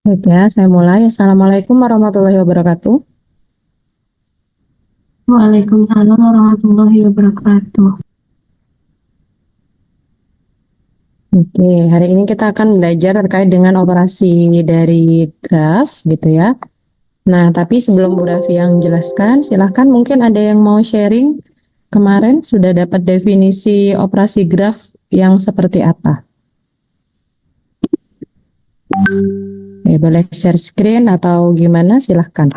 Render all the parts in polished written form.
Oke, saya mulai. Assalamualaikum warahmatullahi wabarakatuh. Waalaikumsalam warahmatullahi wabarakatuh. Oke, hari ini kita akan belajar terkait dengan operasi dari graf, gitu ya. Nah, tapi sebelum Bu Raffi yang jelaskan, silahkan mungkin ada yang mau sharing. Kemarin sudah dapat definisi operasi graf yang seperti apa? Boleh share screen atau gimana? Silahkan.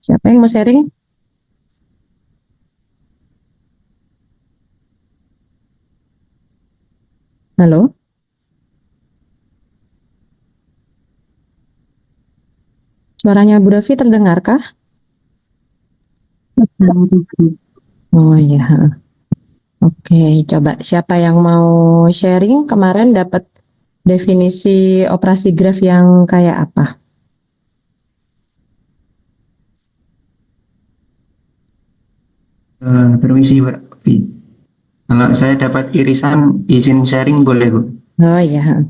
Siapa yang mau sharing? Halo? Suaranya Bu Raffi terdengarkah? Oh iya. Oke, coba siapa yang mau sharing kemarin dapat definisi operasi graf yang kayak apa? Permisi, Pak. Kalau saya dapat irisan, izin sharing boleh, Bu? Oh iya.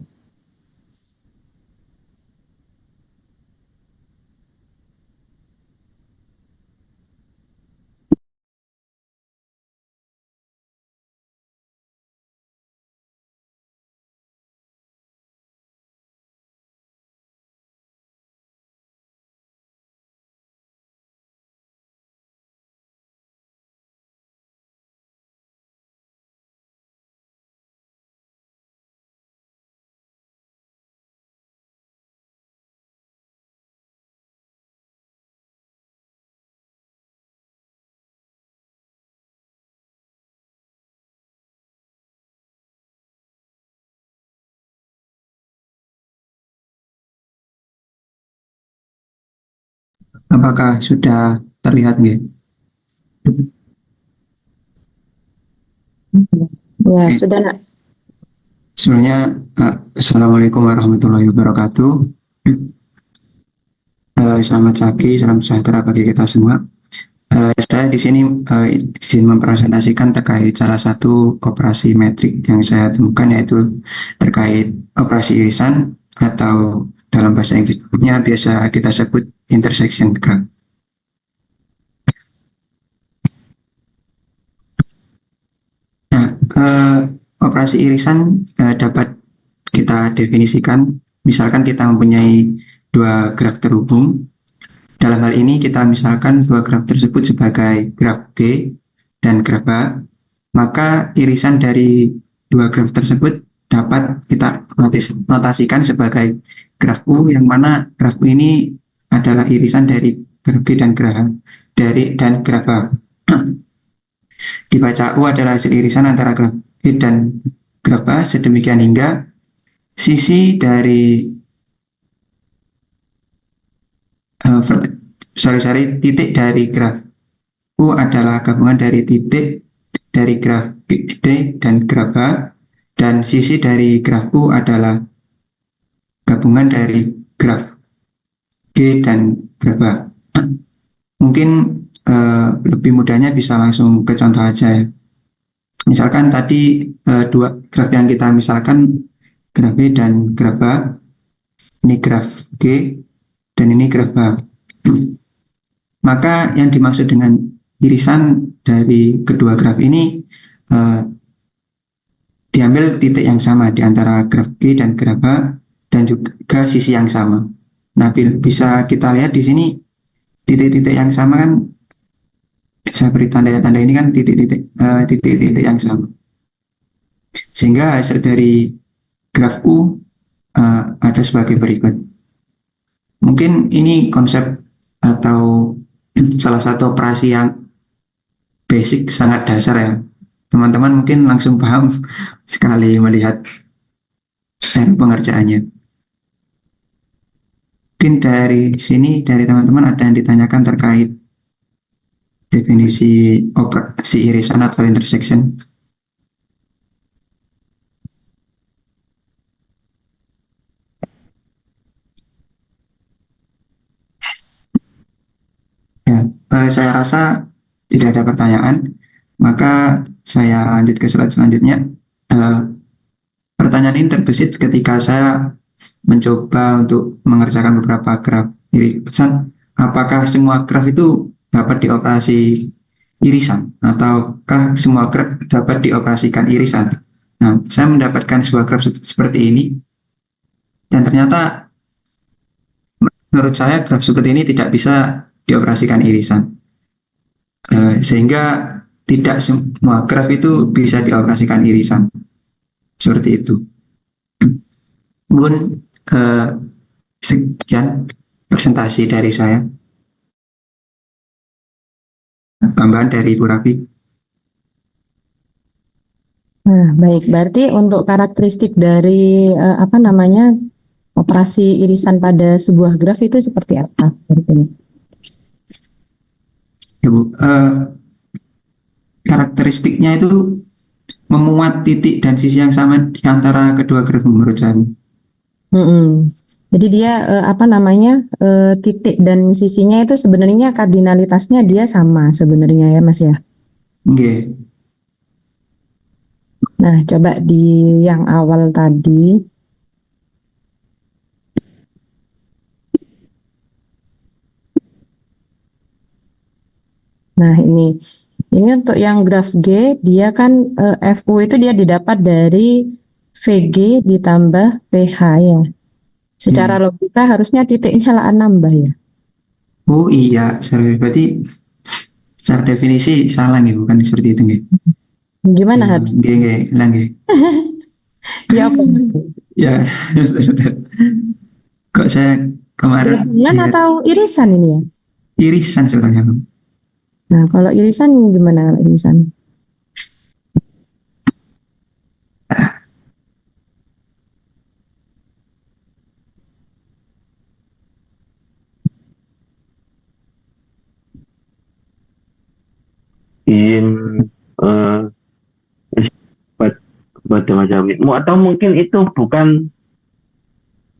Apakah sudah terlihat nggih? Ya, Oke. sudah nak. Sebelumnya, Assalamualaikum warahmatullahi wabarakatuh. Selamat pagi, salam sejahtera bagi kita semua. Saya di sini izin mempresentasikan terkait salah satu operasi metrik yang saya temukan, yaitu terkait operasi irisan atau dalam bahasa Inggrisnya biasa kita sebut intersection graph. Nah, operasi irisan dapat kita definisikan, misalkan kita mempunyai dua graf terhubung. Dalam hal ini kita misalkan dua graf tersebut sebagai graf G dan graf H, maka irisan dari dua graf tersebut dapat kita notasikan sebagai graf U, yang mana graf U ini adalah irisan dari graf G dan graf H dan graf H. Dibaca U adalah hasil irisan antara graf G dan graf H, sedemikian hingga sisi dari titik dari graf U adalah gabungan dari titik dari graf D dan graf H, dan sisi dari graf U adalah gabungan dari graf G dan graf H. Mungkin lebih mudahnya bisa langsung ke contoh aja ya. Misalkan tadi dua graf yang kita misalkan graf B dan graf H, ini graf G dan ini graf H. Maka yang dimaksud dengan irisan dari kedua graf ini eh, diambil titik yang sama di antara graf G dan graf H, dan juga sisi yang sama. Nah, bisa kita lihat di sini titik-titik yang sama kan, saya beri tanda-tanda ini kan titik-titik yang sama. Sehingga hasil dari graf U ada sebagai berikut. Mungkin ini konsep atau salah satu operasi yang basic, sangat dasar ya. Teman-teman mungkin langsung paham sekali melihat pengerjaannya. Mungkin dari sini, dari teman-teman ada yang ditanyakan terkait definisi operasi irisan atau intersection. Ya, saya rasa tidak ada pertanyaan. Maka saya lanjut ke slide selanjutnya. Eh, Pertanyaan ini terbesit ketika saya mencoba untuk mengerjakan beberapa graf irisan. Apakah semua graf itu dapat dioperasi irisan ataukah semua graf dapat dioperasikan irisan? Nah, saya mendapatkan sebuah graf seperti ini dan ternyata menurut saya graf seperti ini tidak bisa dioperasikan irisan. Sehingga tidak semua graf itu bisa dioperasikan irisan. Seperti itu. Mungkin sekian presentasi dari saya. Tambahan dari Ibu Raffi. Nah, baik. Berarti untuk karakteristik dari apa namanya operasi irisan pada sebuah graf itu seperti apa? Ya, Bu. Karakteristiknya itu memuat titik dan sisi yang sama di antara kedua graf menurut saya. Mm-mm. Jadi dia apa namanya titik dan sisinya itu sebenarnya kardinalitasnya dia sama sebenarnya ya Mas ya. Oke. Nah, coba di yang awal tadi. Nah, ini untuk yang graf G, dia kan FU itu dia didapat dari VG ditambah PH ya. Secara logika harusnya titiknya lah nambah ya. Oh iya, berarti secara definisi salah nih, bukan seperti itu nih. Gimana harus? Nggih, nggih. Ya apa? Ya, kok saya kemarin Bulan lihat atau irisan ini ya? irisan sebenarnya. Nah, kalau irisan gimana kalau irisan? In eh pada macam itu, atau mungkin itu bukan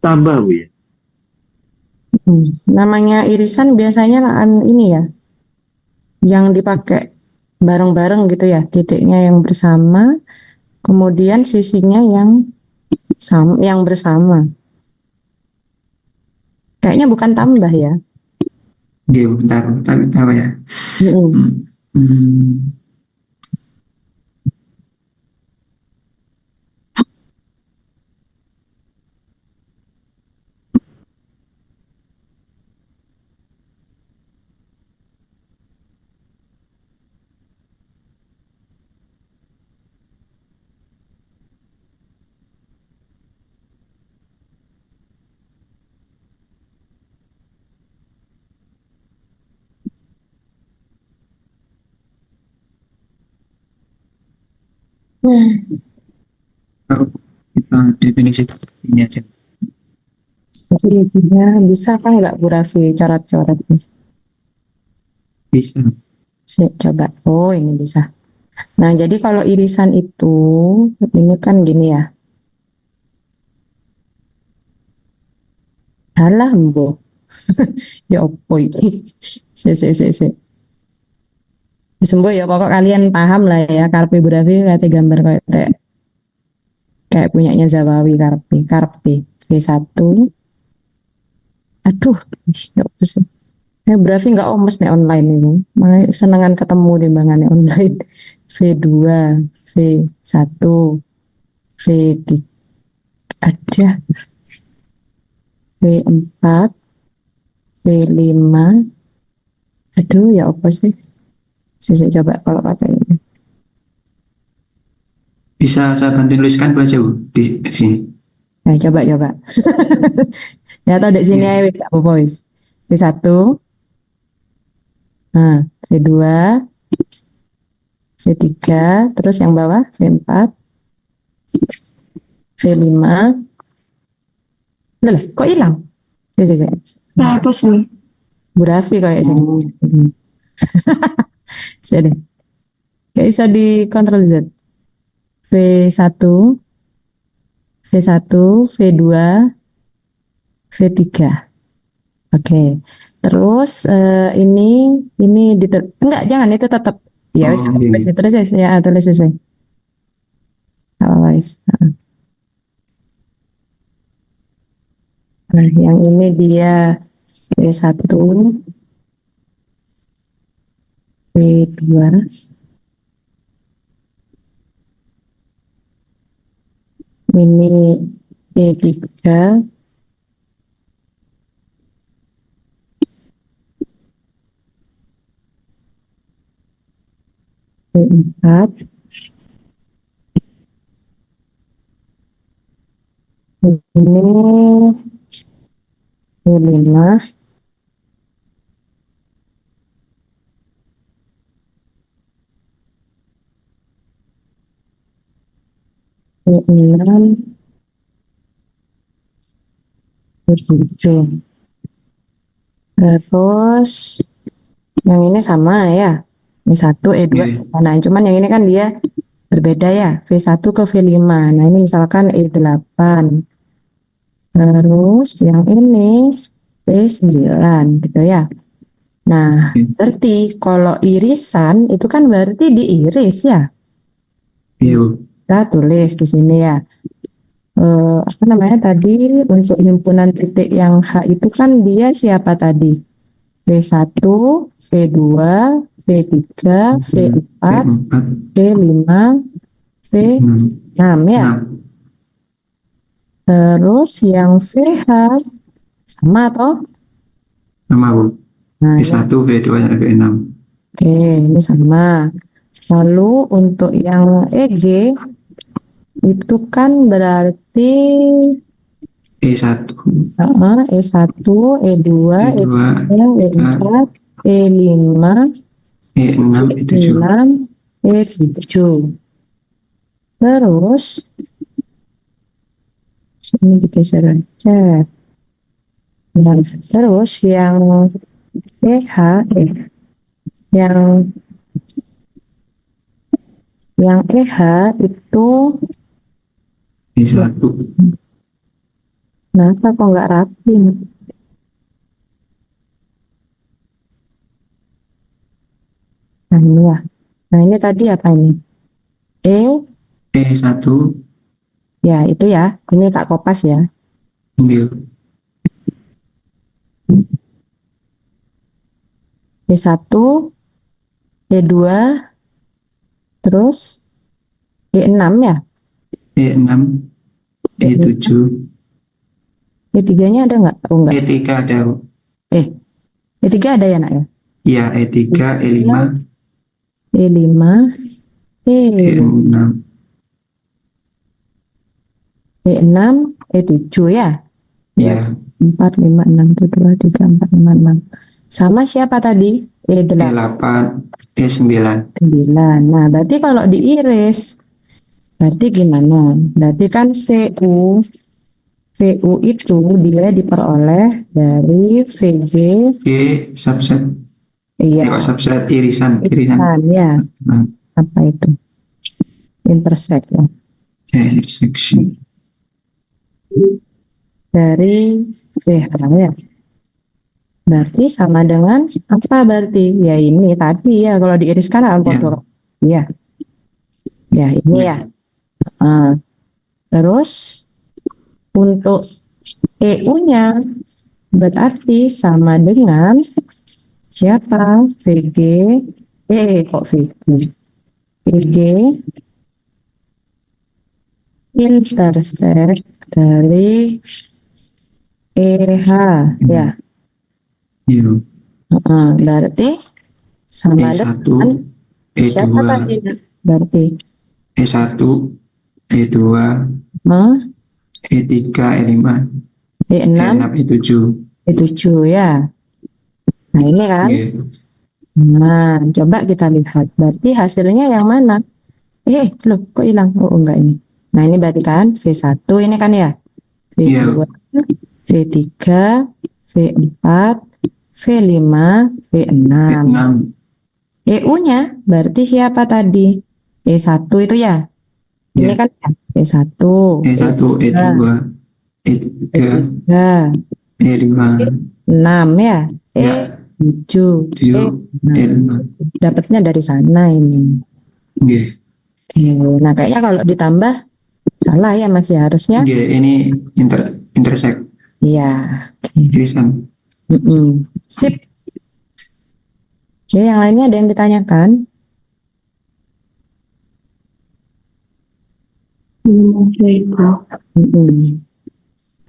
tambah Bu ya? Namanya irisan biasanya lah ini ya, yang dipakai bareng-bareng gitu ya, titiknya yang bersama, kemudian sisinya yang sama, yang bersama. Kayaknya bukan tambah ya. Nggih, bentar, tapi apa ya? Mm-mm. Hmm, Baru kita definisi ini aja. Segitiga bisa kan nggak Bu Raffi coret-coret nih? Bisa. Coba. Oh, ini bisa. Nah, jadi kalau irisan itu ini kan gini ya. Alah, Mbok. Ya opo iki. Si. Sembuh ya pokok kalian paham lah ya karpe Bu Raffi kayak gambar kayak punyanya Zawawi karpe V1. Aduh, ya apa sih? Berarti nggak omes nih online ini. Makanya senengan ketemu timbangannya online. V2, V1, V3, ada V4, V5. Aduh, ya apa sih? Saya coba kalau pakai ini. Bisa saya bantu tuliskan Bu aja, Bu, di sini. Nah, coba. Ya atau di sini aja nggak apa-apa wis. V1, nah, V2, V3, terus yang bawah V4, V5. Lah, kok hilang? Saya. Nah, apa sih? Bu Raffi kayak sini. Saya deh. Gak bisa dikontrol Z. V1, V1, V2, V3. Oke. Terus ini enggak, jangan itu tetap Ya wis Oh, wis iya. terus ya tulis wis. Kalau wis. Nah, yang ini dia V1, V2, ini V3, V4, ini V5, V6, V7. Terus yang ini sama ya. V1, E2. Iya. Nah, cuman yang ini kan dia berbeda ya. V1 ke V5. Nah, ini misalkan E8. Terus yang ini V9 gitu ya. Nah, Iya. berarti kalau irisan itu kan berarti diiris ya. Iya, Bu. Kita tulis di sini ya. Apa namanya tadi untuk himpunan titik yang H itu kan dia siapa tadi? V1, V2, V3, V4, V4, V5, V6, V6 ya. 6. Terus yang VH sama toh? Sama, Bu. Nah, ini, V1, V2, dan V6. oke, ini sama. Lalu untuk yang EG itu kan berarti E1, E1, E2, E2, E3, E4, E5, E6, E7. E6, E7. Terus ini digeser aja. Nah, terus yang PH, yang EH itu E1. kenapa kok nggak rapi nih? Nah ini ya. Nah ini tadi apa ini? E, E1, ya itu ya. Ini tak kopas ya. nggih. E1, E2, terus E6 ya. E6, E7, E3-nya ada nggak? Oh enggak. E3 ada, Bu. E3 ada ya nak ya? Iya, E3, E5, E5, E5, E6. E6, E7 ya. Iya, 4, 5, 6, 2, 3, 4, 5, 6. Sama siapa tadi? E8, E8, E9. 9. Nah, berarti kalau diiris, berarti gimana? Berarti kan VU itu dia diperoleh dari VG, E subset. iya, Kok subset irisan, irisan. irisan ya. Nah, Apa itu? Intersect ya. intersection. Dari VH ya. Berarti sama dengan apa berarti? Ya ini tadi ya, kalau diiriskan Ya. podo. Ya. Ya ini ya. Ah, terus untuk EU-nya berarti sama dengan siapa? VG, kok VG? VG intersect dari EH ya. Iya. Berarti sama E1, dengan siapa E2, tadi? Berarti E1, E2, ah, E3, E5, E6, E6, E7. E7 ya. Nah ini kan. Iya. Nah, coba kita lihat. Berarti hasilnya yang mana? Loh, kok hilang? Oh, enggak ini. Nah, ini berarti kan V1 ini kan ya. Iya. V2, V3, V4, V5, V6. E6, EU-nya berarti siapa tadi? E1 itu ya. Ini Iya. kan ya. E1, E1, E2, E3, E3, E5. E6 ya. Ya. 7. 7 Nah, L0. dapatnya dari sana ini. Nggih. Oke, nah kayaknya kalau ditambah salah ya Mas ya, harusnya. Nggih, ini intersect Iya, oke. irisan. Sip. Oke, yang lainnya ada yang ditanyakan? Oke, Prof.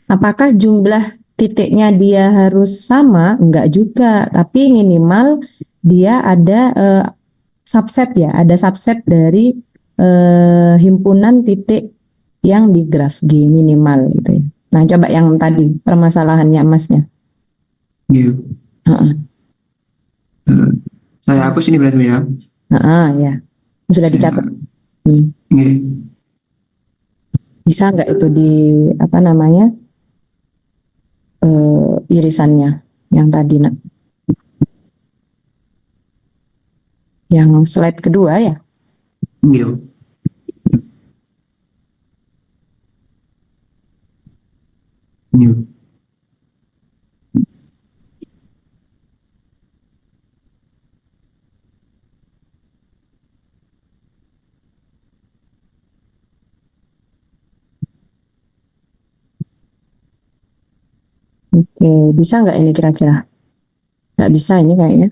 Apakah jumlah titiknya dia harus sama? Enggak juga, tapi minimal dia ada subset ya, ada subset dari himpunan titik yang di graf G minimal gitu ya. Nah, coba yang tadi permasalahannya Masnya. Nggih. Heeh. Saya hapus ini berarti ya. Heeh, ya. Sudah Saya- dicatat. Hmm. Nggih. Bisa nggak itu di apa namanya irisannya yang tadi nak? Yang slide kedua ya? Nggih. Nggih. Oke, bisa nggak ini kira-kira? Nggak bisa ini kayaknya.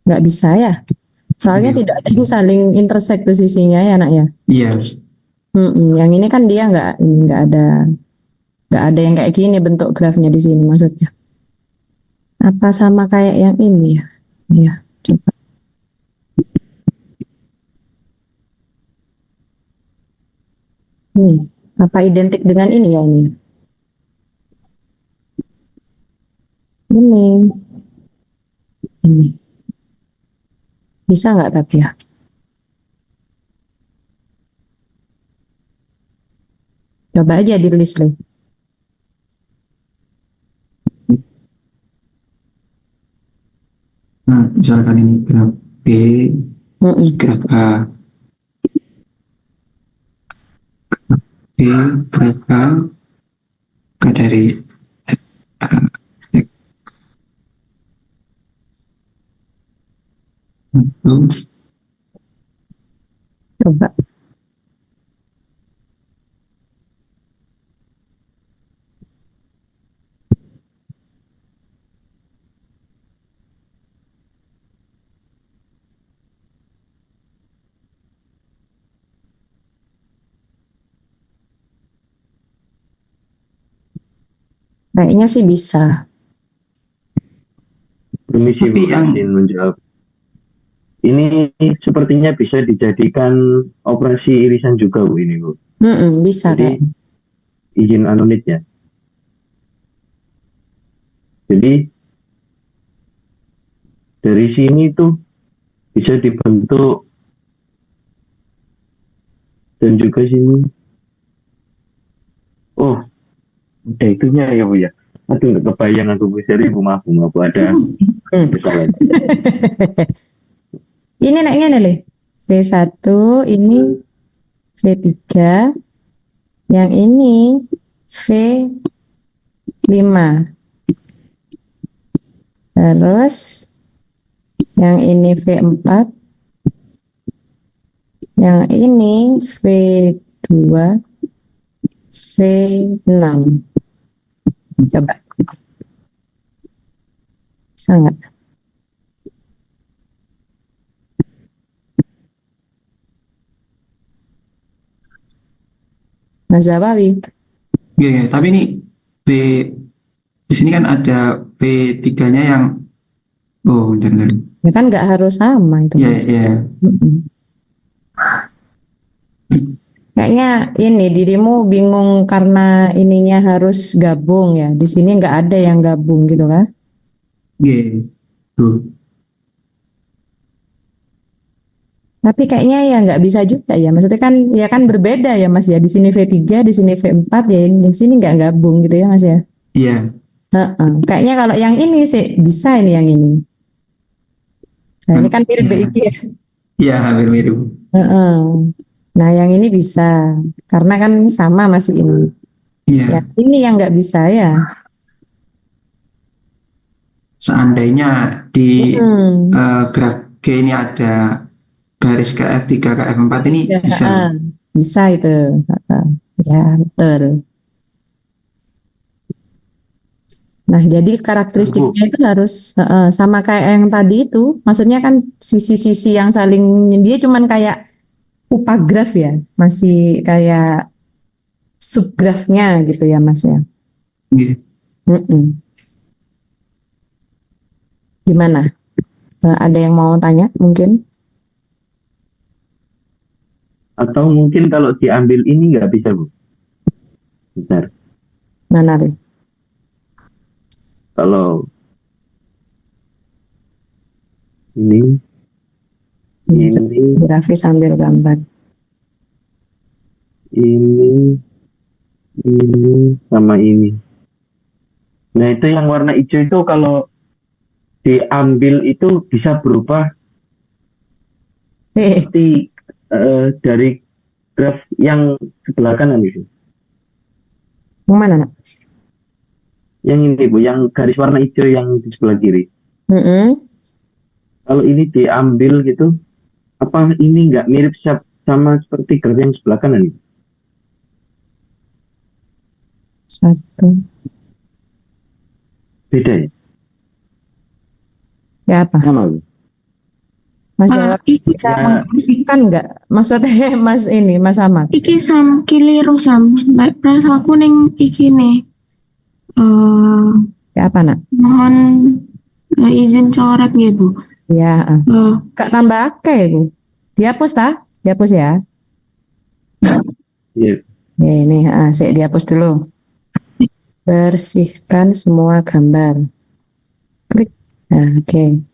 Nggak bisa ya? Soalnya Nggih. tidak ada yang saling intersect tuh sisinya ya nak ya. Iya. Yang ini kan dia nggak ada yang kayak gini bentuk grafnya di sini maksudnya. Apa sama kayak yang ini ya? Iya, coba. Apa identik dengan ini ya ini? Ini, ini. Bisa nggak tapi ya? Coba aja di list nih. Nah, misalkan ini graf B, graf A. B, graf A, ke dari A, X. Itu Coba. Kayaknya sih bisa. Permisi Tapi Bu, yang- izin menjawab. Ini sepertinya bisa dijadikan operasi irisan juga Bu ini Bu. Bisa Jadi kayaknya. izin anonim ya. Jadi dari sini tuh bisa dibentuk dan juga sini. Oh, ada itunya ya Bu ya. Aduh nggak kebayang aku Bu. Jadi Bu maaf Bu ada kesalahan. Ini naiknya nih, V1 ini V3, yang ini V5. Terus yang ini V4, yang ini V2, V6. Coba. Bisa nggak? Mas Zabawi. Iya, tapi ini B di sini kan ada P3-nya yang bentar. Ya kan nggak harus sama itu, Iya, Mas. iya. Kayaknya ini dirimu bingung karena ininya harus gabung ya. Di sini nggak ada yang gabung gitu kan? Iya. Tuh. Tapi kayaknya ya nggak bisa juga ya. Maksudnya kan ya kan berbeda ya Mas ya. Di sini V3, di sini V4 ya. Di sini nggak gabung gitu ya Mas ya. Iya. Kayaknya kalau yang ini sih bisa ini yang ini. Nah ini kan mirip Iya. BIG ya. Iya, hampir mirip. Heeh. Nah yang ini bisa karena kan sama masih ini. Iya, Ya, ini yang nggak bisa ya. seandainya di Mm-mm. graf G ini ada garis KF3, KF4 ini Ya, bisa. bisa itu. Heeh. Ya, betul. Nah, jadi Bu, karakteristiknya itu harus sama kayak yang tadi itu. Maksudnya kan sisi-sisi yang saling dia cuman kayak upagraf ya, masih kayak subgrafnya gitu ya, Mas ya. Gitu. Mm-mm. Gimana? Ada yang mau tanya mungkin? atau mungkin kalau diambil ini nggak bisa, Bu. Bentar. Mana Rin? Kalau ini, ini, Grafis sambil gambar. ini, sama ini. Nah, itu yang warna hijau itu kalau diambil itu bisa berubah Eh, seperti dari graf yang sebelah kanan itu. yang mana nak? Yang ini, Bu, yang garis warna hijau yang di sebelah kiri. Mm-mm. Kalau ini diambil gitu, apa ini nggak mirip sama seperti graf yang sebelah kanan itu? Satu. Beda ya? Ya apa? Sama, Bu. Mas Ah, jawab iki bisa Ya, membuktikan nggak? Maksudnya Mas ini, Mas Ahmad. iki sam keliru sam. Baik perasaanku neng iki nih. Ya apa nak? Mohon izin coret nggih Bu. Ya, Eh, Kak tambah akeh itu. Dihapus ta? Dihapus ya. ya. Ini, saya dihapus dulu. Bersihkan semua gambar. Klik. Nah, oke.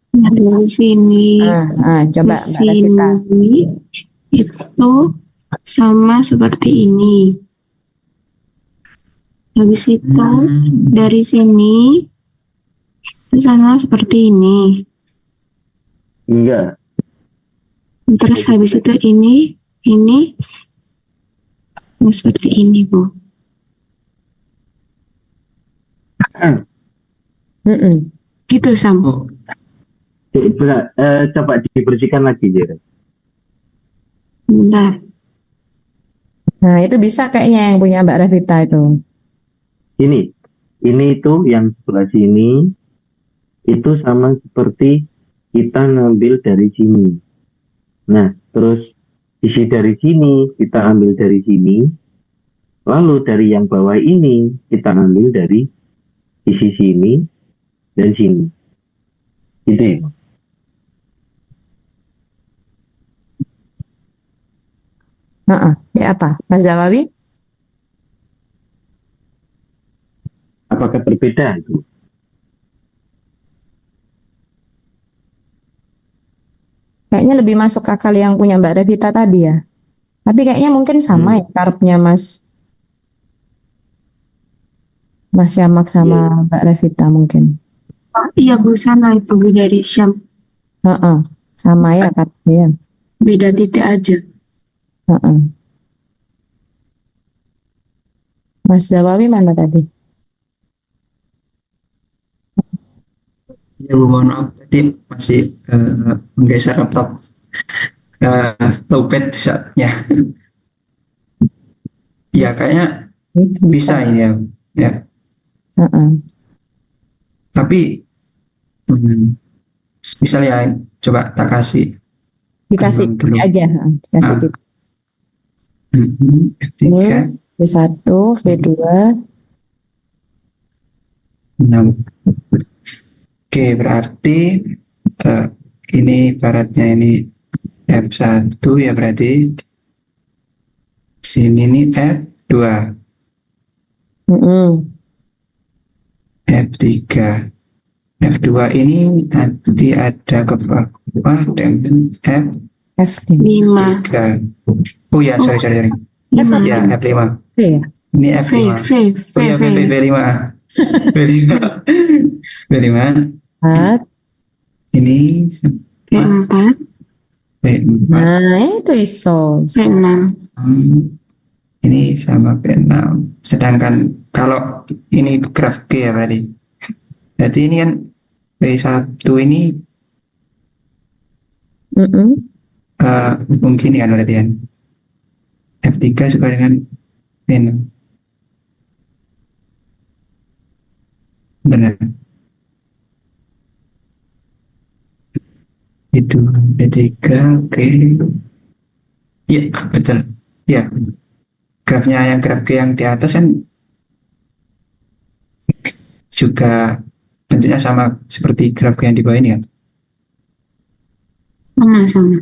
dari sini ke Coba Mbak Revita. sini itu sama seperti ini. Habis itu dari sini itu sama seperti ini. Enggak. Terus habis itu ini seperti ini Bu. Mm-mm. Gitu Sam. Oh, Coba dibersihkan lagi, Jere. Bentar. Nah, itu bisa kayaknya yang punya Mbak Revita itu. Ini itu yang sebelah sini, itu sama seperti kita ngambil dari sini. Nah, terus isi dari sini, kita ambil dari sini, lalu dari yang bawah ini, kita ambil dari sisi sini dan sini. Gitu ya. Ya apa? Mas Zawawi? Apakah berbeda itu? Kayaknya lebih masuk akal yang punya Mbak Revita tadi ya. Tapi kayaknya mungkin sama ya karepnya Mas Yamak sama Iya. Mbak Revita mungkin. Iya Bu, sana itu Bu dari Syam. Heeh, sama ya karepnya. Beda titik aja. Heeh. Mas Zawawi mana tadi? ya Bu, mohon maaf tadi masih menggeser laptop lowbat saatnya. Ya kayaknya bisa Bisa. ini ya. Ya, Heeh. tapi misalnya coba tak kasih Dikasih kembang dulu. aja, dikasih Ah, titik. F3, Ini V1, V2. 6. Oke, berarti eh, ini ibaratnya ini F1 ya, berarti sini ini F2, Mm-mm. F3. F2 ini nanti ada ke bawah dengan F5. 5. F3. Oh ya, sorry. Lima. Ya, F5. V ya? Ini V, F5. V, V, Oh ya, V. V5. V5. V5. 4. Ini V4, V4. Nah, itu iso. V6. Ini sama B6. Sedangkan kalau ini graf G ya berarti. Berarti ini kan P1 ini Mm-mm. mungkin kan berarti kan. F3 suka dengan P6. Benar. Itu P3, oke. Iya, betul. Ya, grafnya yang graf G yang di atas kan juga bentuknya sama seperti graf G yang di bawah ini kan. Sama-sama.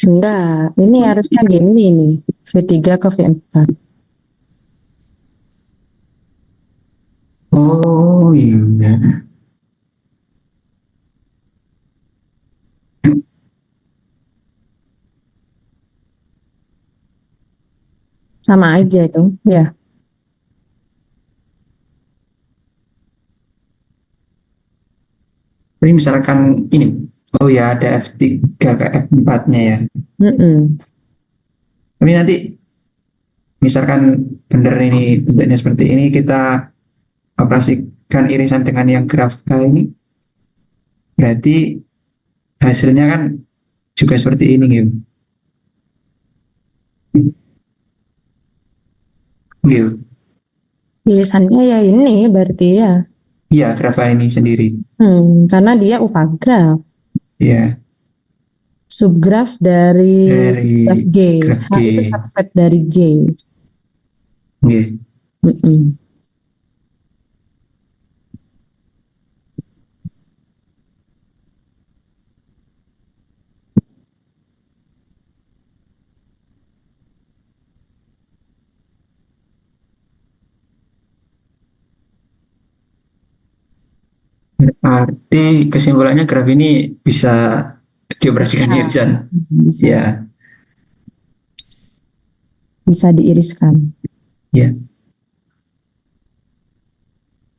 Enggak, ini harusnya gini nih. V3 ke V4. Oh iya. Sama aja itu. Ya. Tapi misalkan ini, oh ya ada F3 ke F4-nya ya. Mm-mm. Tapi nanti misalkan benar ini bentuknya seperti ini, kita operasikan irisan dengan yang graf K ini, berarti hasilnya kan juga seperti ini gitu. Gitu. Irisannya ya ini berarti ya. Iya, graf A ini sendiri. Karena dia upagraf. Ya, Subgraf dari dari graf G. graf H G. itu subset dari G. Oke. Mm-mm. Berarti kesimpulannya graf ini bisa dioperasikan Nah, irisan. bisa Ya, bisa diiriskan. ya.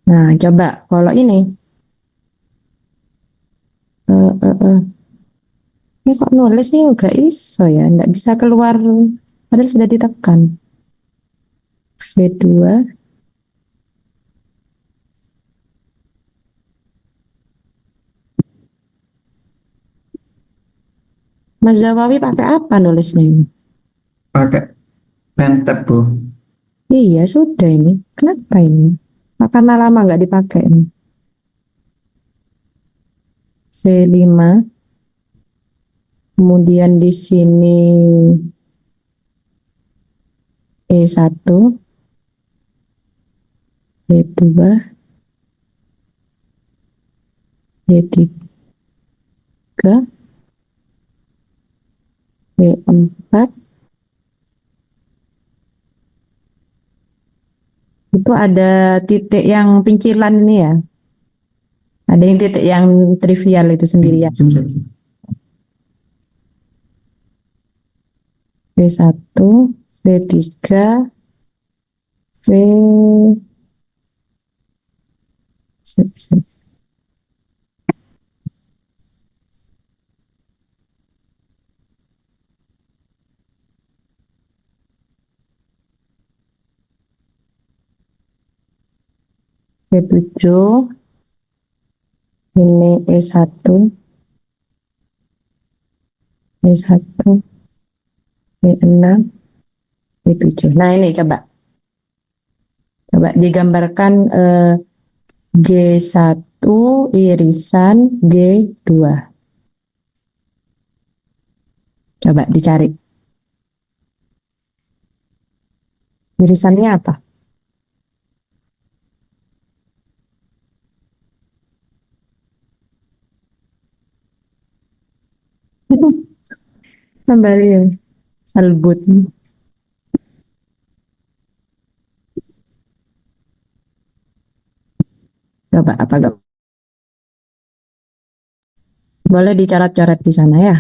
Nah, coba kalau ini, eh, eh, eh. Ini kok nulisnya nggak iso ya, nggak bisa keluar, padahal sudah ditekan. V2, Mas Zawawi pakai apa nulisnya ini? Pakai pentap, Bu. Iya, sudah ini. Kenapa ini? Karena lama nggak dipakai ini. V5, kemudian di sini E1, E2, E3, E4, itu ada titik yang pincilan ini ya. Ada yang titik yang trivial itu sendiri ya. V1, V3, V, V7, ini E1, E1, E6, E7. Nah ini coba digambarkan G1 irisan G2. Coba dicari. Irisannya apa? Kembali ya. Selbut. Coba apa gak? Boleh dicoret-coret di sana ya.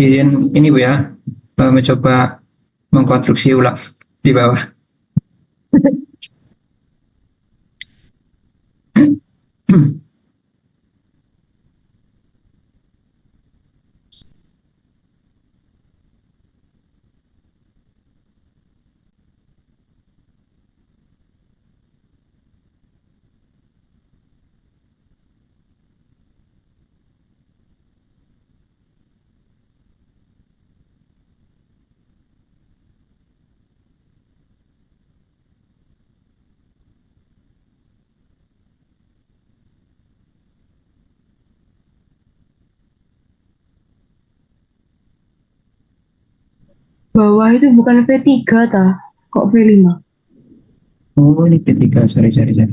izin ini Bu ya, mencoba mengkonstruksi ulang di bawah. Bawah itu bukan V3 tah. Kok V5? Oh, ini ketiga, sorry. Ini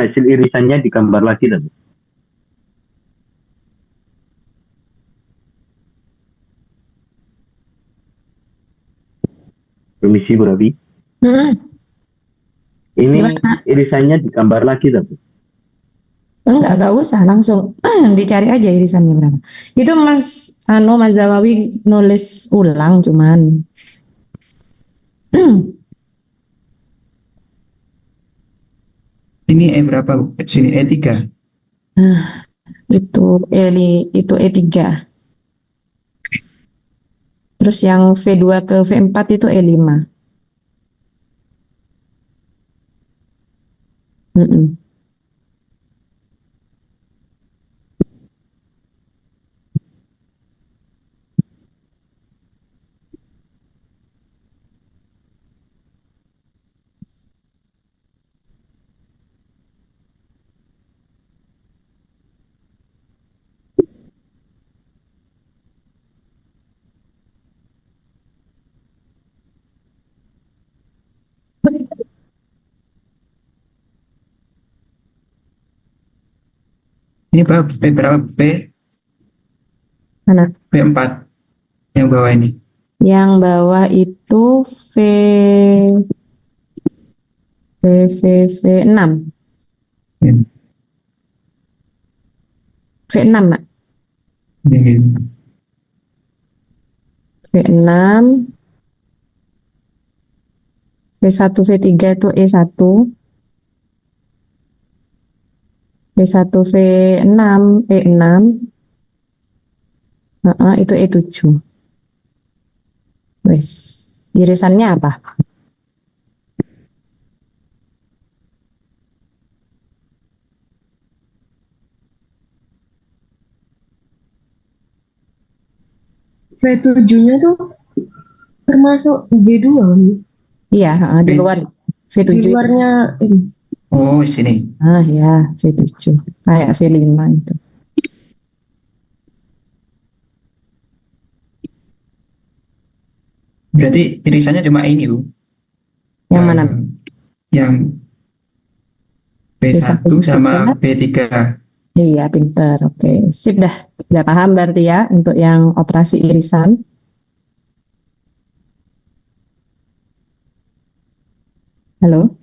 hasil irisannya digambar lagi loh. Permisi Bu Raffi. Mm-mm. Ini Gimana? irisannya digambar lagi loh. Enggak usah langsung dicari aja irisannya berapa. Itu Mas Zawawi nulis ulang cuman. Ini E berapa Bu? Sini E3. Itu E3. Terus yang V2 ke V4 itu E5. Mm-mm. Ini berapa P? Mana? P4 yang bawah ini. Yang bawah itu V6. Hmm. V6, Nak. Ini. V6, V1, V3 itu E1, V1, V6, E6, itu E7. Wes, irisannya apa? V7-nya tuh termasuk G2 kan? Iya, di V. luar Di V7 itu. luarnya ini. Oh, sini. Ya, V7. Kayak V5 itu. Berarti irisannya cuma ini Bu. Yang mana? Yang V1 P1 sama V3. P3. Iya, pinter. Oke, sip dah. Udah paham berarti ya untuk yang operasi irisan. Halo?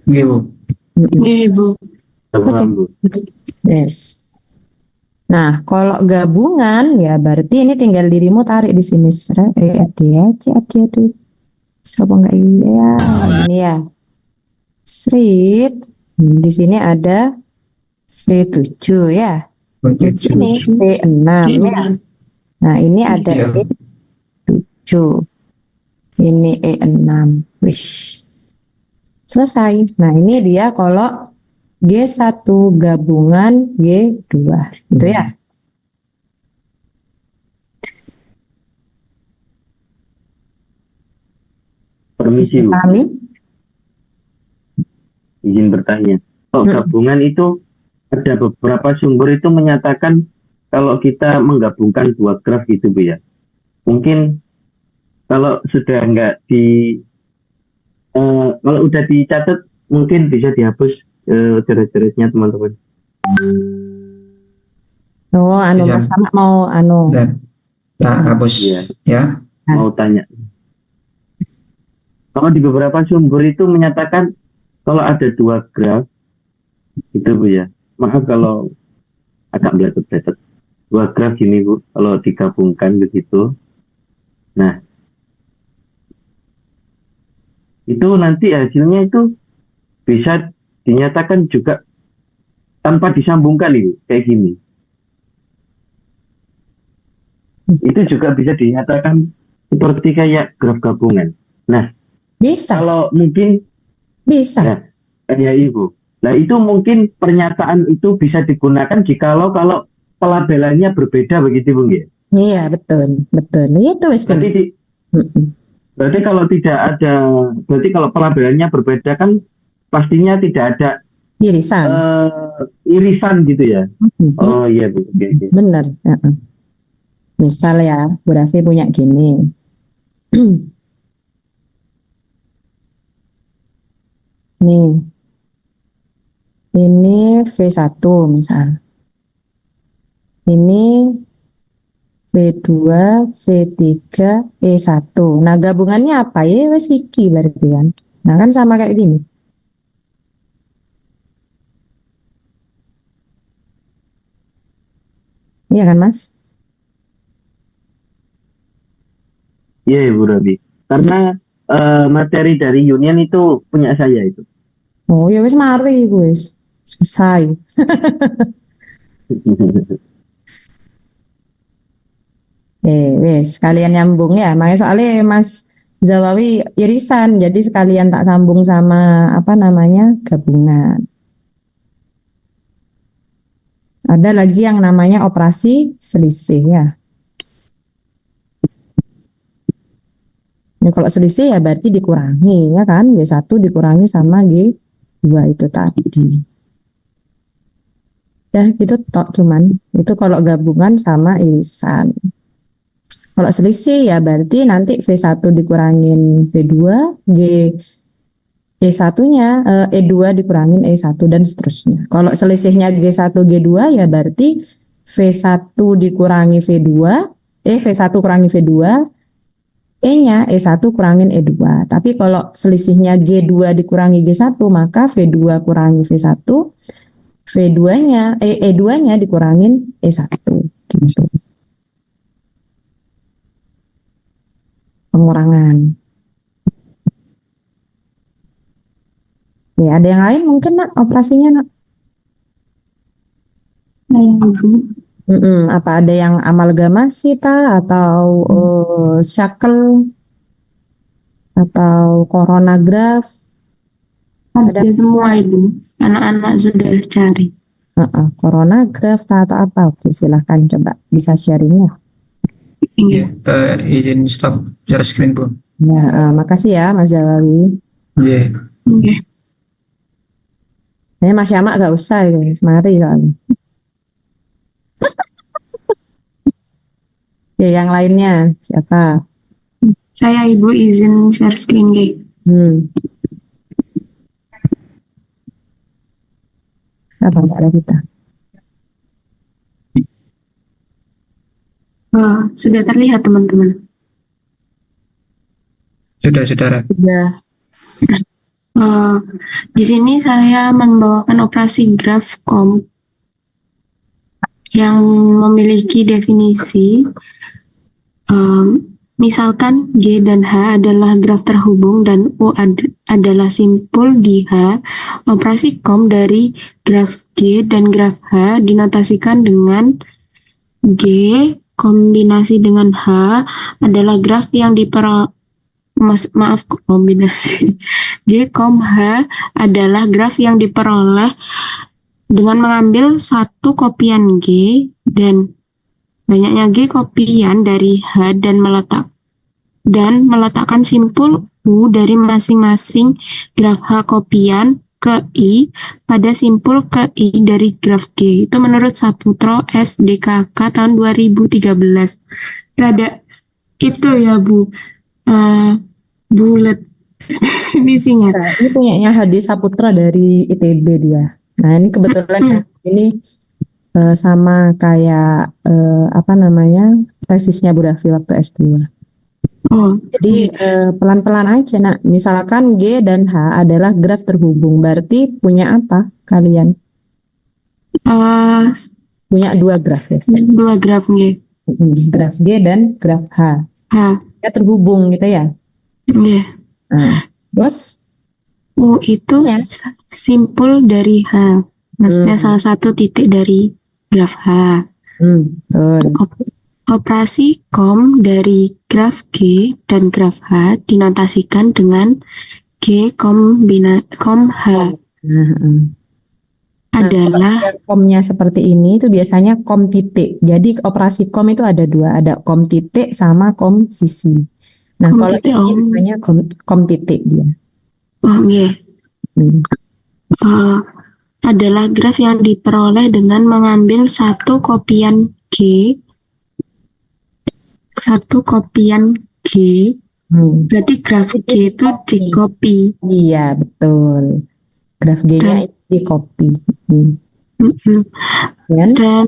Oke Bu. Bu. Oke. Bu. Yes. Nah, kalau gabungan ya berarti ini tinggal dirimu tarik di sini. Aduh. Siapa enggak ya? Ini ya. Srit. Di sini ada V7 ya. Di sini V7. V6 ya. Nah, ini ada Iya. E7. Ini E6. Wish. Selesai. Nah, ini dia kalau G1 gabungan G2. Gitu ya. Permisi Bu. Pahami? Izin bertanya. Kok gabungan itu ada beberapa sumber itu menyatakan kalau kita menggabungkan dua graf gitu Bu ya. Mungkin kalau sudah enggak kalau udah dicatat mungkin bisa dihapus jelas-jelasnya teman-teman. Oh, Iya. Mas Sama mau Dan tak hapus Iya. ya. Mau tanya. Kalau di beberapa sumber itu menyatakan kalau ada dua graf, itu Bu ya. Maaf kalau agak beletot-beletot. Dua graf gini Bu, kalau digabungkan begitu. Nah, itu nanti hasilnya itu bisa dinyatakan juga tanpa disambungkan itu, kayak gini. Itu juga bisa dinyatakan seperti kayak graf gabungan. Nah, Bisa, kalau mungkin bisa. ya Ibu. Nah, itu mungkin pernyataan itu bisa digunakan jikalau kalau pelabelannya berbeda begitu Bu ya. Iya, betul, betul. Itu wis Berarti pinter. Mm-mm. berarti kalau tidak ada, berarti kalau pelabelannya berbeda kan pastinya tidak ada Irisan. irisan gitu ya. Mm-mm. Oh iya Bu. Oke, oke. Bener. Heeh. Misal ya, Bu Raffi punya gini. Nih, ini V1 misal. Ini V2, V3, E1. Nah, gabungannya apa ya? Wes iki berarti kan. Nah, kan sama kayak gini. Iya kan, Mas? Iya Ibu Rabi. Karena materi dari Union itu punya saya itu. Oh, ya wes mari wes. Selesai. Wes, kalian nyambung ya. Makanya soalnya Mas Zawawi irisan, jadi sekalian tak sambung sama apa namanya gabungan. Ada lagi yang namanya operasi selisih ya. Ini kalau selisih ya berarti dikurangi ya kan. G1 dikurangi sama G2 itu tadi. Ya gitu tok cuman. Itu kalau gabungan sama irisan. Kalau selisih ya berarti nanti V1 dikurangin V2, E1-nya, E2 dikurangin E1 dan seterusnya. Kalau selisihnya G1, G2 ya berarti V1 dikurangi V2, V1 kurangi V2, E-nya E1 kurangin E2. Tapi kalau selisihnya G2 dikurangi G1, maka V2 kurangi V1, V2-nya, E2-nya dikurangin E1. Gitu. Pengurangan. Ya, ada yang lain mungkin nak operasinya nak? Nah, Ibu. Apa ada yang amalgamasi ta atau shackle atau coronagraph? Ada semua Ibu. Anak-anak sudah cari. Coronagraph ta atau apa? Oke, silahkan coba bisa sharingnya. Iya, izin stop share screen Bu. Ya, makasih ya Mas Zawawi. Iya. Oke. Mas Yamak gak usah ya, mari soalnya. Ya, yang lainnya siapa? Saya Ibu izin share screen G. Apa Mbak Revita? Sudah terlihat teman-teman. Sudah, saudara. Sudah. Di sini saya membawakan operasi GraphCom yang memiliki definisi misalkan G dan H adalah graf terhubung dan U adalah simpul di H. Operasi COM dari graf G dan graf H dinotasikan dengan G kombinasi dengan H adalah graf yang kombinasi G, H adalah graf yang diperoleh dengan mengambil satu kopian G dan banyaknya G kopian dari H dan meletakkan simpul U dari masing-masing graf H kopian ke I pada simpul ke I dari graf G. Itu menurut Saputro SDKK tahun 2013. Rada itu ya Bu. Bulat misinya. Nah, ini punyanya Hadi Saputra dari ITB dia. Nah, ini kebetulan ya, ini sama kayak apa namanya tesisnya Bu Raffi waktu S2. Oh, Jadi pelan-pelan aja, nak. Misalkan G dan H adalah graf terhubung, berarti punya apa kalian? eh, Punya dua graf ya. dua graf nggih. Graf G dan graf H. H, Ya terhubung gitu ya. nggih. Nah, terus U itu Ya. simpul dari H. Maksudnya Hmm. salah satu titik dari graf H. Betul. Operasi kom dari graf G dan graf H dinotasikan dengan G kom H Nah, Nah, kalau adalah dia komnya seperti ini itu biasanya kom titik. Jadi operasi kom itu ada dua, ada kom titik sama kom sisi. Nah, kom kalau titik. ini namanya kom titik dia. Oh, nggih. Hmm. Eh, adalah graf yang diperoleh dengan mengambil satu kopian G, Hmm. berarti graf G itu di-copy. Iya, betul. Graf G-nya Dan itu di copy. Hmm. Dan dan